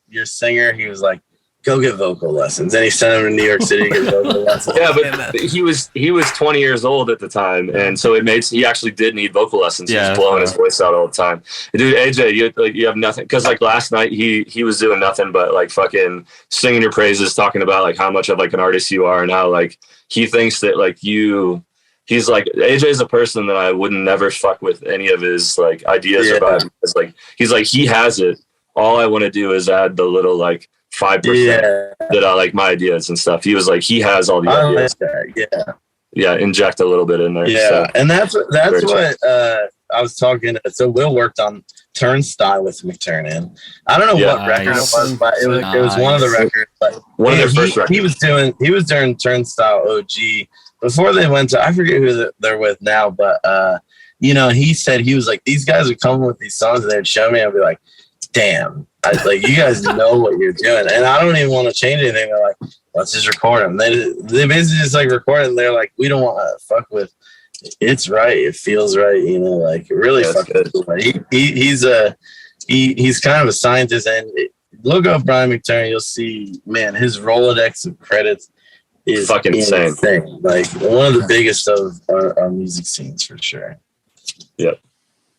Your singer? He was like, go get vocal lessons. And he sent him to New York City to get vocal lessons. Yeah, but he was 20 years old at the time, and so he actually did need vocal lessons. He was blowing his voice out all the time. Dude, AJ, you have nothing, because like last night he was doing nothing but like fucking singing your praises, talking about like how much of like an artist you are, and how like he thinks that like he's like, AJ is a person that I would never fuck with any of his like ideas about. It's like he's like, he has it. All I want to do is add the little like 5% that I like my ideas and stuff. He was like, he has all the ideas. Like that, inject a little bit in there. Yeah, so. And that's what I was talking. So Will worked on Turnstile with McTurnan. I don't know what record it was, but it was one of the records. But one of their first records. He was doing Turnstile OG before they went to, I forget who they're with now, but you know, he said, he was like, these guys would come with these songs and they'd show me, I'd be like, damn, like, you guys know what you're doing, and I don't even want to change anything. They're like, let's just record them. They basically just like record it, and they're like, we don't want to fuck with. It's right. It feels right. You know, like it really fucking. He's kind of a scientist, and look up Brian McTurnan. You'll see, man, his Rolodex of credits is fucking insane. Like one of the biggest of our music scenes for sure. Yep.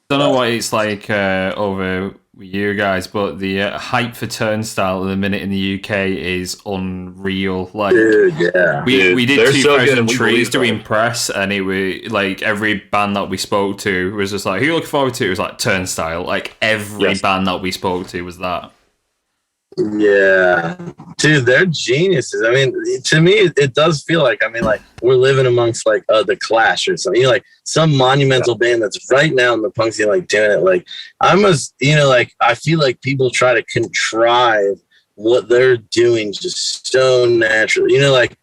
Don't know what it's like over with you guys, but the hype for Turnstile at the minute in the UK is unreal. Like, dude, yeah, we did 2,000 so trees to impress, and it was like every band that we spoke to was just like, who you looking forward to? It was like Turnstile. Like every band that we spoke to was that. Yeah, dude, they're geniuses. I mean, to me, it does feel like, I mean, like we're living amongst like the Clash or something, you know, like some monumental band that's right now in the punk scene, like doing it. Like you know, like I feel like people try to contrive what they're doing just so naturally. You know, like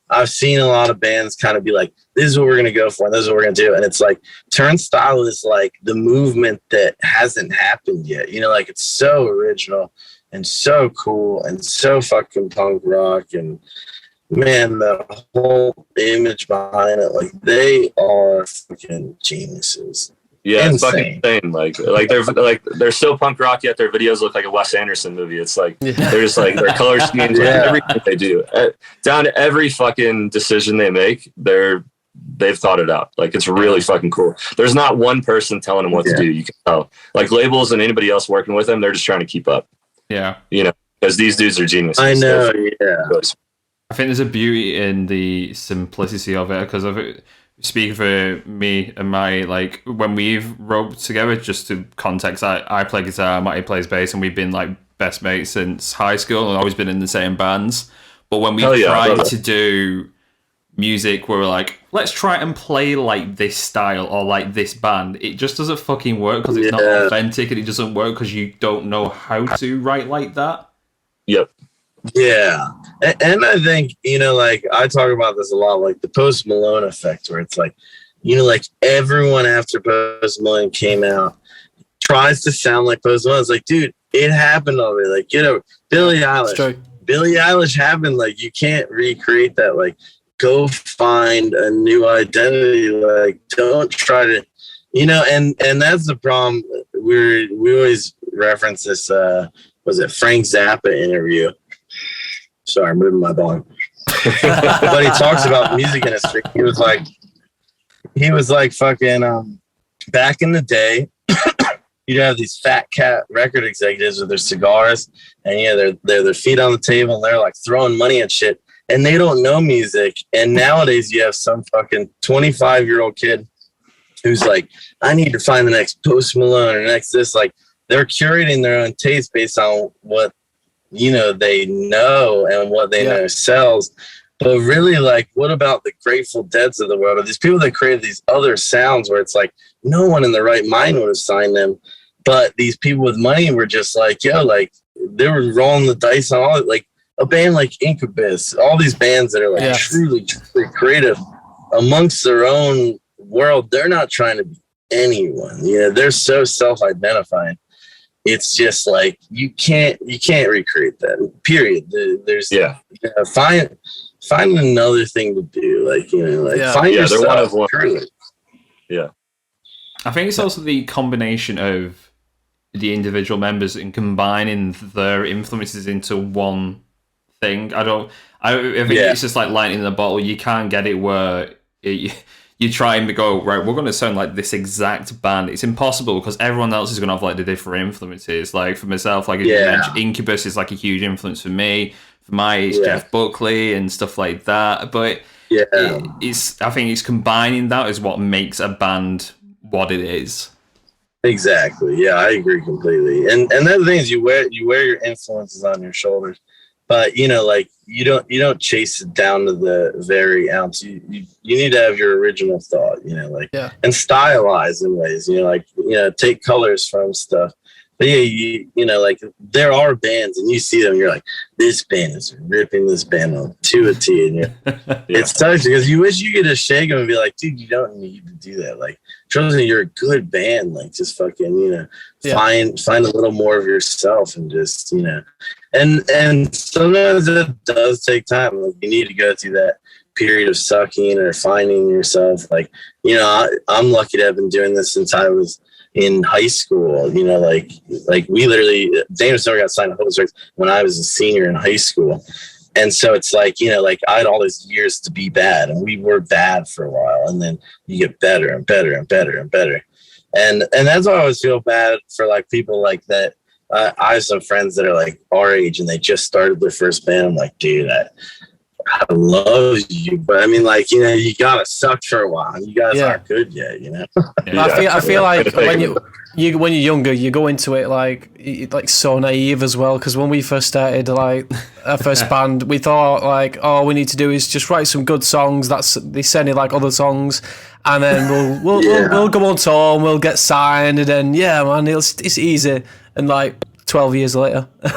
I've seen a lot of bands kind of be like, this is what we're gonna go for, and this is what we're gonna do, and it's like Turnstile is like the movement that hasn't happened yet. You know, like it's so original and so cool and so fucking punk rock, and man, the whole image behind it, like they are fucking geniuses. Yeah, it's fucking insane. Like they're so punk rock, yet their videos look like a Wes Anderson movie. It's like they're just like their color schemes, everything they do, down to every fucking decision they make. They've thought it out. Like it's really fucking cool. There's not one person telling them what to do. You can tell. Like labels and anybody else working with them, they're just trying to keep up. Yeah, you know, because these dudes are geniuses. I know. I think there's a beauty in the simplicity of it, because of it. Speaking for me and my, like, when we've wrote together, just to context, I play guitar, Matty plays bass, and we've been like best mates since high school and always been in the same bands. But when we tried to do music where we're like, let's try and play like this style or like this band, it just doesn't fucking work because it's not authentic, and it doesn't work because you don't know how to write like that. Yep. Yeah. And I think, you know, like I talk about this a lot, like the Post Malone effect, where it's like you know, like everyone after Post Malone came out tries to sound like Post Malone. It's like, dude, it happened already. Like, you know, Billie Eilish happened. Like, you can't recreate that. Like, go find a new identity. Like, don't try to, you know, and that's the problem. We always reference this, was it Frank Zappa interview? Sorry, I'm moving my bong. But he talks about music industry. He was like fucking, back in the day, you'd have these fat cat record executives with their cigars, and yeah, they're their feet on the table, and they're like throwing money at shit, and they don't know music. And nowadays, you have some fucking 25-year-old kid who's like, I need to find the next Post Malone or next this. Like, they're curating their own taste based on what, you know, they know and what they know sells. But really, like, what about the Grateful Deads of the world, or these people that created these other sounds where it's like no one in the right mind would have signed them, but these people with money were just like, yo, like, they were rolling the dice on all it. Like a band like Incubus, all these bands that are like truly creative amongst their own world. They're not trying to be anyone. You know, they're so self-identifying. It's just like you can't recreate that. Period. There's you know, find another thing to do. Like, you know, like find yourself. They're one of one. Yeah. I think it's also the combination of the individual members and combining their influences into one thing. I think it's just like lightning in a bottle. You can't get it where you try and go, right, we're going to sound like this exact band. It's impossible because everyone else is going to have like the different influences. Like for myself, like you mentioned, Incubus is like a huge influence for me. For it's Jeff Buckley and stuff like that. But I think it's combining that is what makes a band what it is. Exactly. Yeah, I agree completely. And the thing is, you wear your influences on your shoulders, but you know, like you don't chase it down to the very ounce. You need to have your original thought, you know, like and stylize in ways, you know, like, you know, take colors from stuff. But yeah, you know, like there are bands and you see them, and you're like, this band is ripping this band on to a T, and it sucks because you wish you could just shake them and be like, dude, you don't need to do that. Like, trust me, you're a good band. Like, just fucking, you know, find a little more of yourself and just, you know, and sometimes it does take time. Like, you need to go through that period of sucking or finding yourself. Like, you know, I'm lucky to have been doing this since I was in high school. You know, like we literally, Daniel Summer got signed to Hope Records when I was a senior in high school. And so it's like, you know, like I had all these years to be bad, and we were bad for a while, and then you get better and better and better and better. And that's why I always feel bad for like people like that. I have some friends that are like our age and they just started their first band. I'm like, dude, I love you, but I mean, like, you know, you gotta suck for a while. You guys aren't good yet, you know. I feel like when you're younger, you go into it like so naive as well. Because when we first started, like our first band, we thought like, all we need to do is just write some good songs. They sounded like other songs, and then we'll go on tour and we'll get signed, and then man, it's easy. And like 12 years later. Do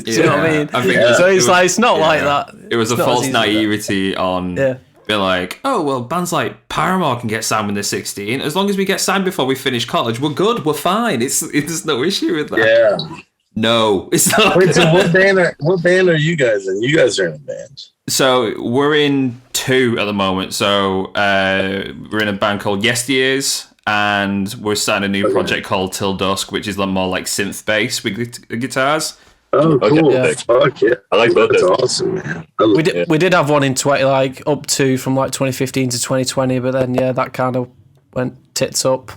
you know what I mean? So it's like, it's not like that. It was a false naivety on being like, oh, well, bands like Paramore can get signed when they're 16. As long as we get signed before we finish college, we're good, we're fine. There's no issue with that. Yeah. No, it's not. Wait, so what band are you guys in? You guys are in a band. So we're in 2 at the moment. So we're in a band called Yesteryears, and we're starting a new project called Till Dusk, which is more like synth bass with guitars. Oh, cool! Fuck yeah, I like both. That's awesome, man. We did have one in 20, like up to from like 2015 to 2020, but then that kind of went tits up.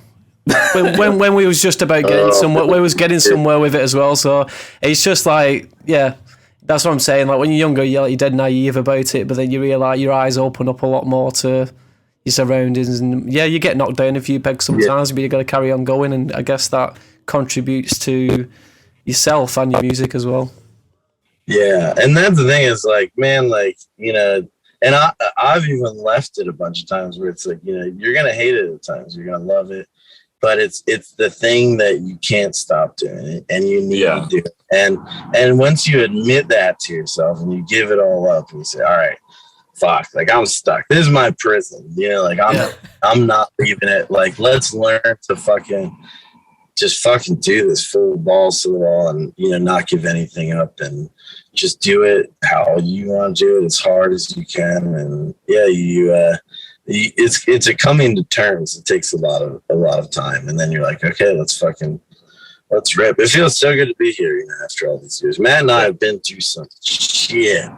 when we was just about getting somewhere, we was getting somewhere with it as well. So it's just like, that's what I'm saying. Like when you're younger, you're dead naive about it, but then you realize your eyes open up a lot more to your surroundings, and you get knocked down a few pegs sometimes, but you got to carry on going, and I guess that contributes to yourself and your music as well. Yeah, and that's the thing is like, man, like, you know, and I've even left it a bunch of times where it's like, you know, you're gonna hate it at times, you're gonna love it, but it's the thing that you can't stop doing, and you need to do it. And once you admit that to yourself and you give it all up and you say, all right, fuck, like I'm stuck. This is my prison, you know, like I'm not leaving it. Like, let's learn to just fucking do this, full balls to the wall, and, you know, not give anything up, and just do it how you want to do it as hard as you can. And it's a coming to terms. It takes a lot of time, and then you're like, okay, let's rip. It feels so good to be here, you know, after all these years. Matt and I have been through some shit.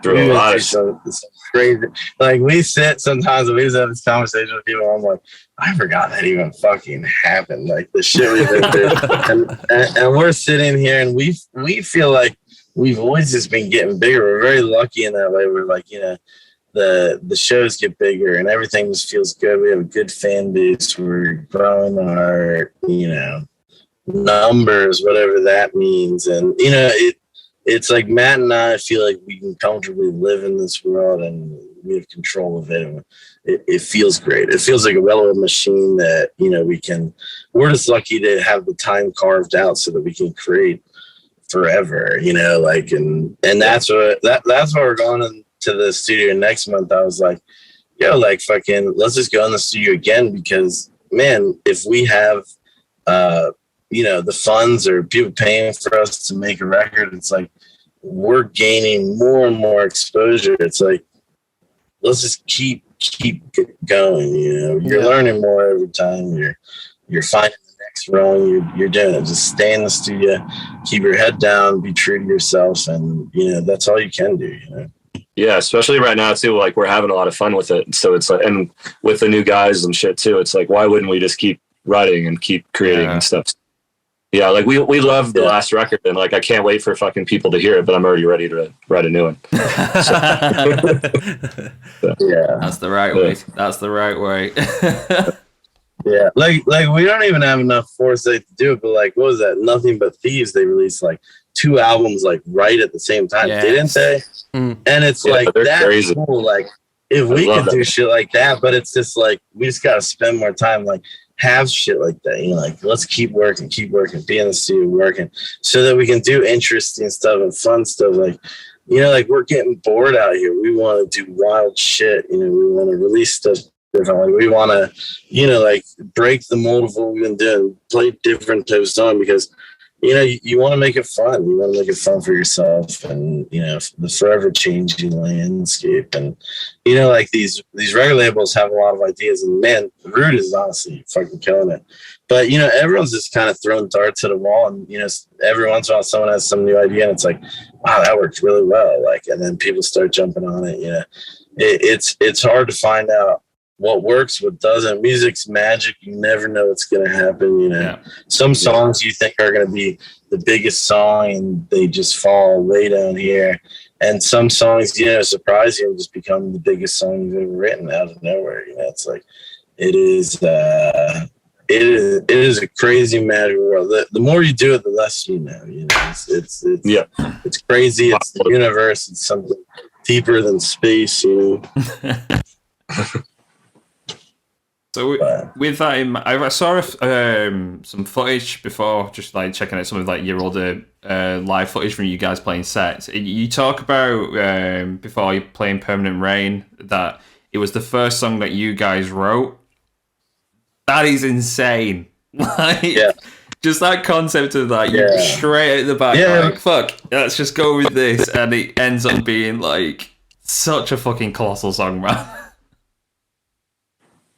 We've been through some crazy. Like, we sit sometimes and we just have this conversation with people, and I'm like, I forgot that even fucking happened. Like, the shit we've been through. and we're sitting here, and we feel like we've always just been getting bigger. We're very lucky in that way. We're like, you know, the shows get bigger and everything just feels good. We have a good fan base. We're growing our, you know, numbers, whatever that means. And, you know, it's like Matt and I feel like we can comfortably live in this world, and we have control of it. And it feels great. It feels like a well-oiled machine that, you know, we're just lucky to have the time carved out so that we can create forever, you know, like, and that's what we're going into the studio next month. I was like, yo, like, fucking, let's just go in the studio again, because, man, if we have, you know, the funds or people paying for us to make a record, it's like we're gaining more and more exposure. It's like, let's just keep going, you know. You're learning more every time. You're finding the next rung. You're doing it. Just stay in the studio, keep your head down, be true to yourself, and, you know, that's all you can do, you know. Yeah, especially right now too. Like, we're having a lot of fun with it. So it's like, and with the new guys and shit too, it's like, why wouldn't we just keep writing and keep creating and stuff? Yeah, like we love the last record, and like I can't wait for fucking people to hear it, but I'm already ready to write a new one. Yeah, that's the right way. That's the right way. Yeah, like we don't even have enough foresight to do it. But like, what was that? Nothing But Thieves. They released like 2 albums like right at the same time, didn't they? And it's like, that's crazy. Cool. Like, if we could do shit like that, but it's just like, we just gotta spend more time. Like, have shit like that, you know, like, let's keep working, be in the studio working, so that we can do interesting stuff and fun stuff. Like, you know, like, we're getting bored out here. We want to do wild shit, you know. We want to release stuff differently. We want to, you know, like, break the mold of what we've been doing, play different types of song, because, you know, you want to make it fun. You want to make it fun for yourself, and, you know, the forever changing landscape. And, you know, like, these record labels have a lot of ideas, and, man, Rude is honestly fucking killing it. But, you know, everyone's just kind of throwing darts at a wall, and, you know, every once in a while someone has some new idea, and it's like, wow, that worked really well. Like, and then people start jumping on it. You know, it's hard to find out what works, what doesn't. Music's magic. You never know what's going to happen. You know, some songs you think are going to be the biggest song, and they just fall way down here. And some songs, you know, surprise you and just become the biggest song you've ever written out of nowhere. You know, it's like, it is a crazy magic world. The more you do it, the less you know. You know, it's crazy. It's the universe. It's something deeper than space. You know. So with that in mind, I saw some footage before, just like checking out some of like your older live footage from you guys playing sets. You talk about before you playing Permanent Rain that it was the first song that you guys wrote. That is insane. Like, just that concept of that, you straight at the back, like, fuck, let's just go with this, and it ends up being like such a fucking colossal song, man.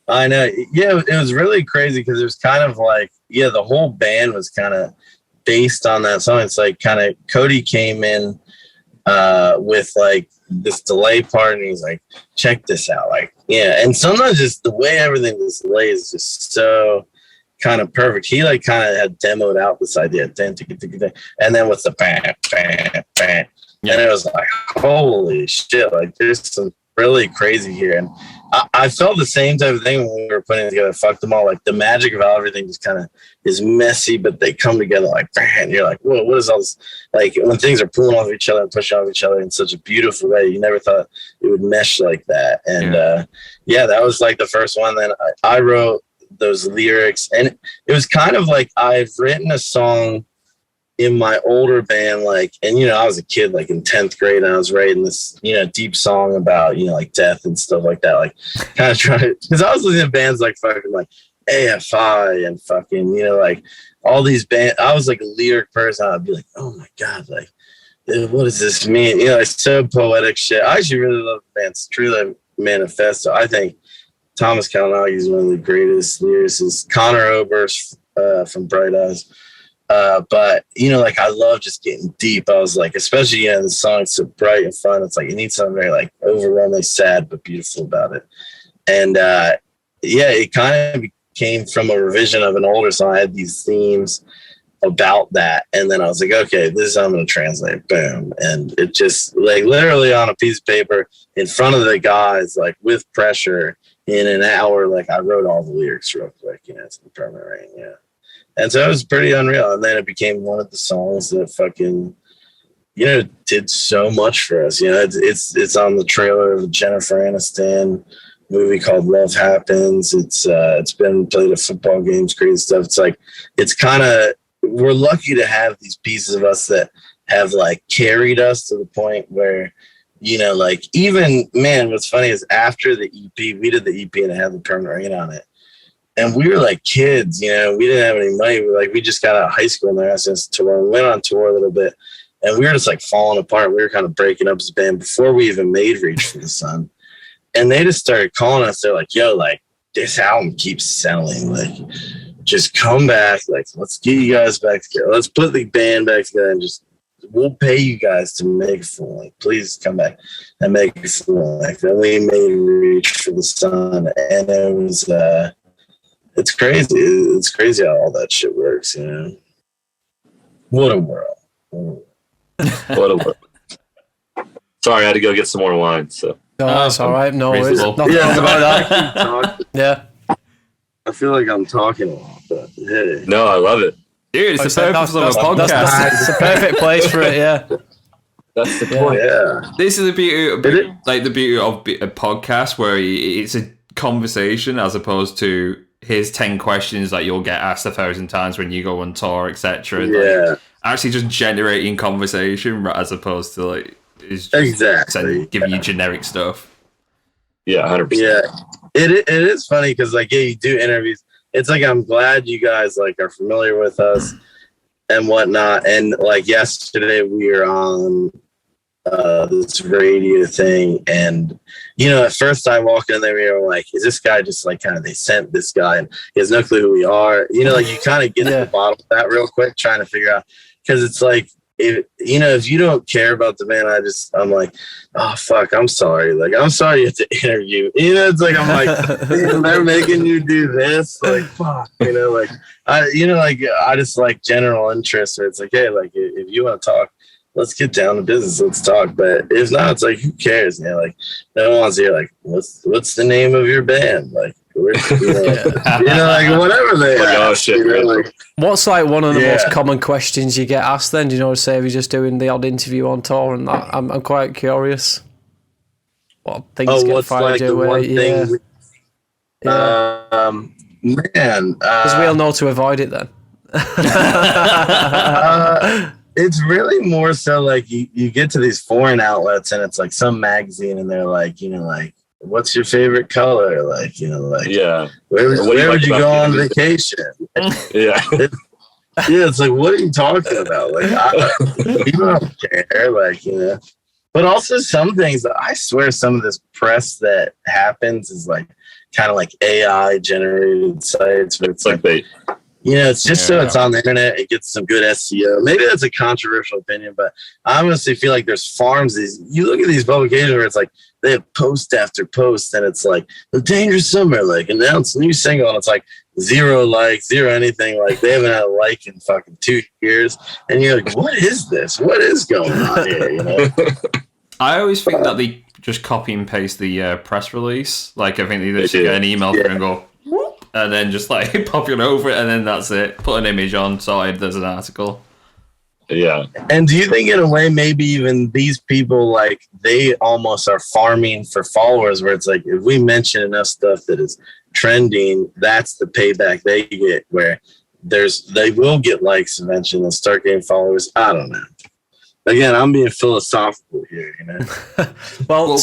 I know. Yeah, it was really crazy because it was kind of like, the whole band was kind of based on that song. It's like, kind of, Cody came in with like this delay part, and he's like, check this out. Like, and sometimes just the way everything is delayed is just so kind of perfect. He like kind of had demoed out this idea, and then with the bam, bam, bam, and it was like, holy shit, like, there's some really crazy here. And I felt the same type of thing when we were putting together Fuck Them All. Like, the magic of how everything just kind of is messy, but they come together like, and you're like, whoa, what is all this? Like, when things are pulling off each other and pushing off each other in such a beautiful way, you never thought it would mesh like that. And that was like the first one. Then I wrote those lyrics, and it was kind of like, I've written a song in my older band, like, and, I was a kid, like in 10th grade, and I was writing this, deep song about, like death and stuff like that. Like kind of trying to, because I was listening to bands like fucking like AFI and fucking, like all these bands. I was like a lyric person. I'd be like, oh my God, like, what does this mean? It's so poetic shit. I actually really love the band's True Manifesto. I think Thomas Kalinage is one of the greatest lyricists. Connor Oberst from Bright Eyes. But like I love just getting deep. I was like, especially the song's so bright and fun. It's like you need something very like overwhelmingly sad but beautiful about it. And it kind of came from a revision of an older song. I had these themes about that, and then I was like, okay, this is how I'm going to translate. Boom, and it just like literally on a piece of paper in front of the guys, like with pressure, in an hour. Like I wrote all the lyrics real quick, to the permanent rain, And so it was pretty unreal. And then it became one of the songs that fucking, did so much for us. It's on the trailer of a Jennifer Aniston movie called Love Happens. It's been played at football games, crazy stuff. It's like, it's kind of, we're lucky to have these pieces of us that have like carried us to the point where, like even, man, what's funny is after the EP, we did the EP and it had the permanent rain on it. And we were like kids, we didn't have any money. We just got out of high school and they asked us to tour. We went on tour a little bit and we were just like falling apart. We were kind of breaking up as a band before we even made Reach for the Sun. And they just started calling us. They're like, yo, like this album keeps selling. Like, just come back. Like, let's get you guys back together. Let's put the band back together and just, we'll pay you guys to make a full. Like, please come back and make a full. Like, then we made Reach for the Sun. And it was, it's crazy. It's crazy how all that shit works, What a world. What a world. Sorry, I had to go get some more wine. So. No, that's all right. No worries. Nothing wrong about that. Yeah. I feel like I'm talking a lot, but hey. No, I love it. Dude, it's the purpose of a podcast. It's the perfect place for it, yeah. That's the point. Yeah. This is the beauty of a podcast where it's a conversation as opposed to here's 10 questions that you'll get asked 1,000 times when you go on tour, etc. Yeah. Like, actually just generating conversation as opposed to like is giving you generic stuff. Yeah, 100%. Yeah. It is funny because like you do interviews. It's like I'm glad you guys like are familiar with us and whatnot. And like yesterday we were on this radio thing, and at first I walked in there, we were like, is this guy just like kind of they sent this guy and he has no clue who we are? Like you kind of get to the bottom of that real quick, trying to figure out, because it's like if you don't care about the band, I'm like, oh fuck, I'm sorry. Like I'm sorry you have to interview. It's like I'm like they're making you do this. Like fuck, like I just like general interest. Where it's like, hey, like if you want to talk, let's get down to business. Let's talk. But if not, it's like who cares? Like no one wants to hear like what's the name of your band? Like like whatever they like, ask, oh shit, like, what's like one of the most common questions you get asked then? Say if you're just doing the odd interview on tour and that? I'm quite curious. What things get what's fired like your the way? one thing man, because we all know to avoid it then. It's really more so like you get to these foreign outlets and it's like some magazine and they're like, like, what's your favorite color? Like, like, where would you go on vacation? Yeah. It's like, what are you talking about? Like, people don't care, like, but also some things that I swear some of this press that happens is like kind of like AI generated sites where it's like it's just so it's on the internet. It gets some good SEO. Maybe that's a controversial opinion, but I honestly feel like there's farms. You look at these publications where it's like they have post after post, and it's like the Dangerous Summer, like announced new single, and it's like 0 likes, 0 anything. Like they haven't had a like in fucking 2 years, and you're like, what is this? What is going on here? I always think that they just copy and paste the press release. Like I think they just get an email through and go. And then just like pop it over it, and then that's it. Put an image on, sorted, there's an article. Yeah. And do you think in a way maybe even these people, like they almost are farming for followers, where it's like if we mention enough stuff that is trending, that's the payback they get, where they will get likes eventually and start getting followers. I don't know. Again, I'm being philosophical here, you know. Well,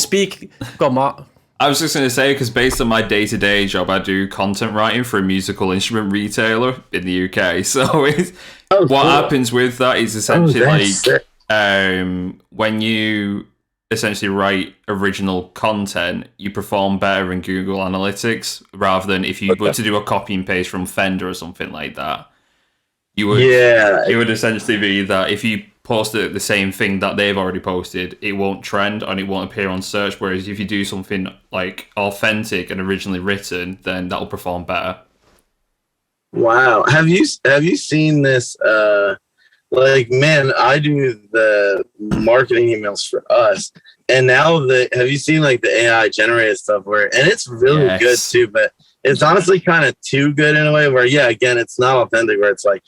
go on, Matt. I was just going to say, because based on my day-to-day job, I do content writing for a musical instrument retailer in the UK. So what happens with that is essentially when you essentially write original content, you perform better in Google Analytics rather than if you were to do a copy and paste from Fender or something like that. It would essentially be that if you post the same thing that they've already posted, it won't trend and it won't appear on search. Whereas if you do something like authentic and originally written, then that'll perform better. Wow. Have you seen this? Like, man, I do the marketing emails for us. And now have you seen like the AI generated stuff and it's really good too, but it's honestly kind of too good in a way where, again, it's not authentic where it's like,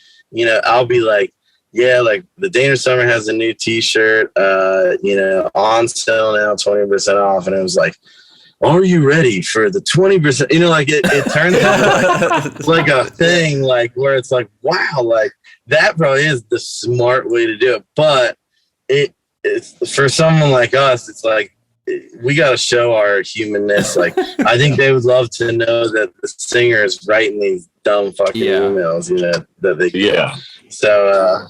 I'll be like, like the Dana Summer has a new t-shirt, on sale now, 20% off. And it was like, are you ready for the 20%? Like it turns into like a thing, like where it's like, wow, like that probably is the smart way to do it. But it's for someone like us, it's like, we got to show our humanness. Like, I think they would love to know that the singer is writing these dumb fucking emails, that they get. So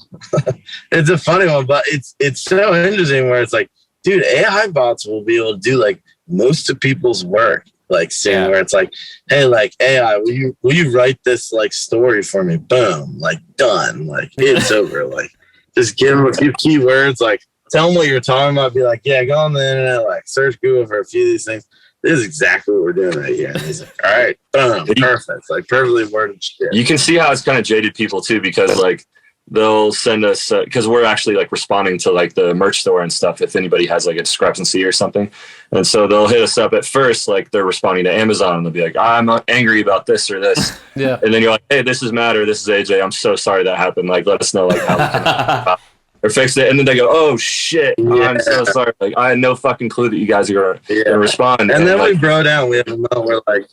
it's a funny one, but it's so interesting where it's like, dude, AI bots will be able to do like most of people's work, like seeing where it's like, hey, like AI, will you write this like story for me? Boom, like done, like it's over. Like just give them a few keywords, like tell them what you're talking about. Be like, go on the internet, like search Google for a few of these things. This is exactly what we're doing right here. And he's like, all right, boom, perfect. Like perfectly worded shit. You can see how it's kind of jaded people too, because like they'll send us, because we're actually like responding to like the merch store and stuff if anybody has like a discrepancy or something. And so they'll hit us up at first, like they're responding to Amazon and they'll be like, I'm angry about this or this. And then you're like, hey, this is Matt or this is AJ. I'm so sorry that happened. Like, let us know like how we can or fix it. And then they go, oh shit, I'm so sorry. Like I had no fucking clue that you guys are gonna respond. And then like, we bro down. We have a moment where like,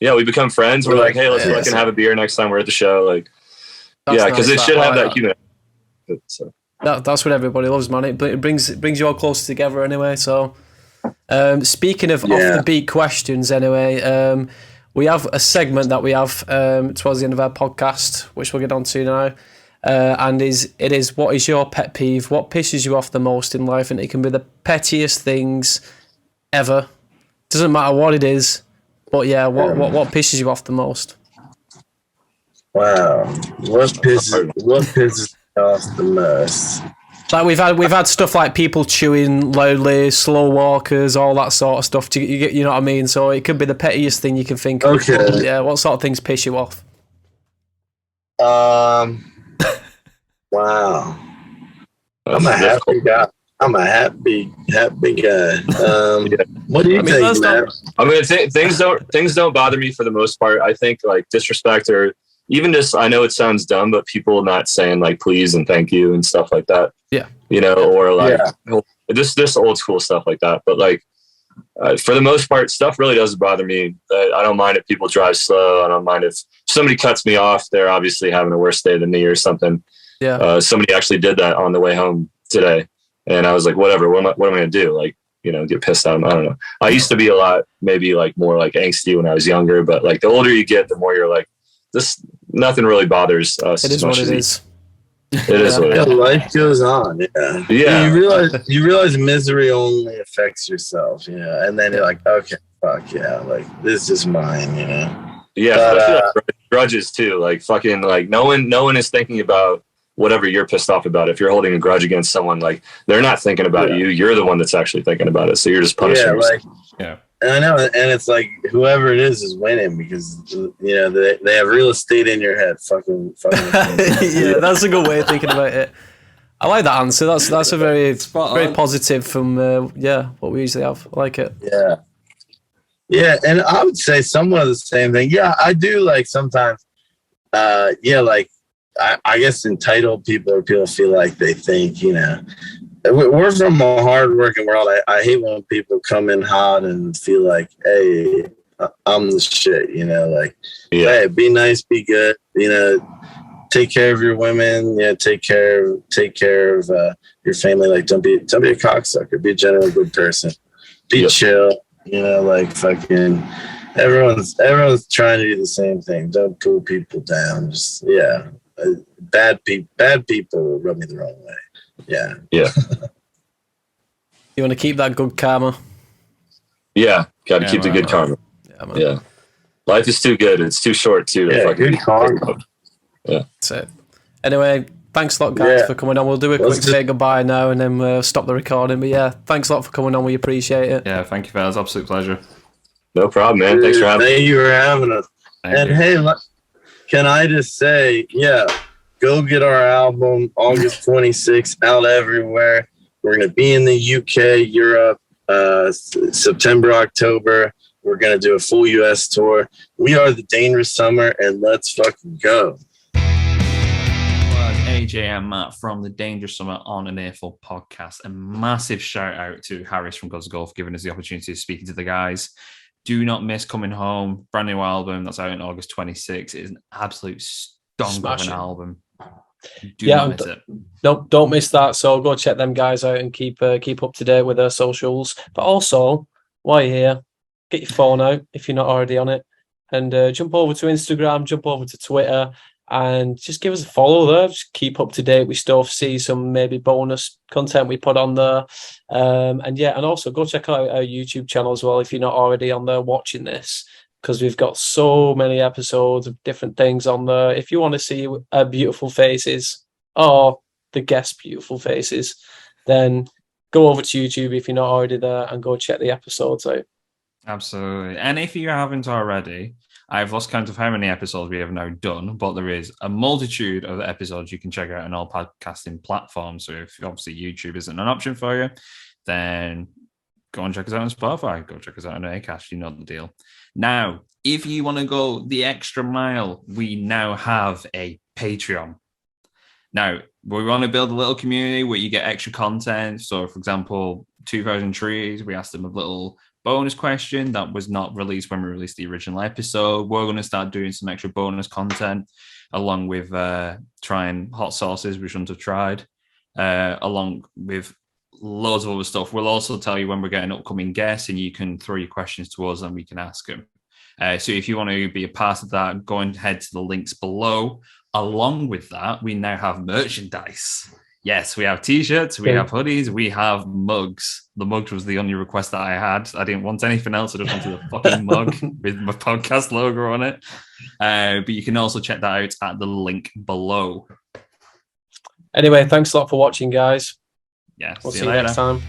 we become friends. We're like, hey, let's fucking have a beer next time we're at the show. Like, because it should have that human. So. That's what everybody loves, man. It brings you all closer together anyway. So, speaking of off the beat questions, anyway, we have a segment that we have towards the end of our podcast, which we'll get on to now. And it is what is your pet peeve? What pisses you off the most in life? And it can be the pettiest things ever. Doesn't matter what it is, but what pisses you off the most? Wow, what pisses me off the most? Like we've had stuff like people chewing loudly, slow walkers, all that sort of stuff. You know what I mean? So it could be the pettiest thing you can think of. Okay. Yeah. What sort of things piss you off? Wow. I'm a happy guy. What do you think, man? I mean, things don't bother me for the most part. I think like disrespect or even just, I know it sounds dumb, but people not saying like please and thank you and stuff like that. Yeah. Or like this old school stuff like that. But like for the most part, stuff really doesn't bother me. I don't mind if people drive slow. I don't mind if somebody cuts me off. They're obviously having a worse day than me or something. Yeah. Somebody actually did that on the way home today. And I was like, whatever, what am I going to do? Like, get pissed at them. I don't know. I used to be a lot, maybe like more like angsty when I was younger, but like the older you get, the more you're like, nothing really bothers us. It is what it is. It is what it is. Life goes on. Yeah. You realize misery only affects yourself. And then you're like, okay, fuck yeah, like this is mine. Yeah. But, I feel like grudges too. Like fucking like no one is thinking about whatever you're pissed off about. If you're holding a grudge against someone, like they're not thinking about you. You're the one that's actually thinking about it. So you're just punishing yourself. And I know, and it's like whoever it is winning because they have real estate in your head. Fucking. Yeah, that's a good way of thinking about it. I like that answer. That's a very positive from what we usually have. I like it. Yeah, and I would say somewhat of the same thing. Yeah, I do like sometimes. Like I guess entitled people or people feel like they think we're from a hard-working world. I hate when people come in hot and feel like, hey, I'm the shit, you know, like, Yeah. hey, be nice, be good, you know, take care of your women, take care of your family. Like, don't be a cocksucker, be a general good person, be chill, you know, like fucking everyone's trying to do the same thing. Don't pull people down. Just bad people will rub me the wrong way. Yeah. You want to keep that good karma. Yeah, got to keep the good karma. Yeah, life is too good. It's too short too. Yeah, good karma. Yeah, that's it. Anyway, thanks a lot, guys, for coming on. We'll do a quick say goodbye now, and then we'll stop the recording. But yeah, thanks a lot for coming on. We appreciate it. Yeah, thank you, fellas. Absolute pleasure. No problem, man. Thanks for having. Thank you for having us. Thank you. Hey, can I just say, go get our album August 26th out everywhere. We're gonna be in the UK, Europe, September, October. We're gonna do a full US tour. We are the Dangerous Summer, and let's fucking go. AJ and Matt from the Dangerous Summer on an Earful podcast. A massive shout out to Harris from Gods Golf for giving us the opportunity of speaking to the guys. Do not miss Coming Home, brand new album that's out on August 26th. It is an absolute stonk of an album. Do not miss it. Don't miss that. So go check them guys out and keep up to date with their socials. But also, while you're here, get your phone out if you're not already on it, and jump over to Instagram, jump over to Twitter, and just give us a follow there. Just keep up to date with stuff. See some maybe bonus content we put on there, and also go check out our YouTube channel as well if you're not already on there watching this, because we've got so many episodes of different things on there. If you want to see our beautiful faces or the guest beautiful faces, then go over to YouTube if you're not already there and go check the episodes out. Absolutely. And if you haven't already, I've lost count of how many episodes we have now done, but there is a multitude of episodes you can check out on all podcasting platforms. So if obviously YouTube isn't an option for you, then go and check us out on Spotify. Go check us out on Acast. You know the deal. Now, if you want to go the extra mile, we now have a Patreon. Now, we want to build a little community where you get extra content. So, for example, 2000 Trees, we asked them a little bonus question that was not released when we released the original episode. We're going to start doing some extra bonus content along with trying hot sauces we shouldn't have tried, along with loads of other stuff. We'll also tell you when we're getting upcoming guests, and you can throw your questions to us and we can ask them. So if you want to be a part of that, go and head to the links below. Along with that, we now have merchandise. Yes, we have t-shirts, we have hoodies, we have mugs. The mug was the only request that I had. I didn't want anything else. I just wanted a fucking mug with my podcast logo on it. But you can also check that out at the link below. Anyway, thanks a lot for watching, guys. Yeah, We'll see you next time.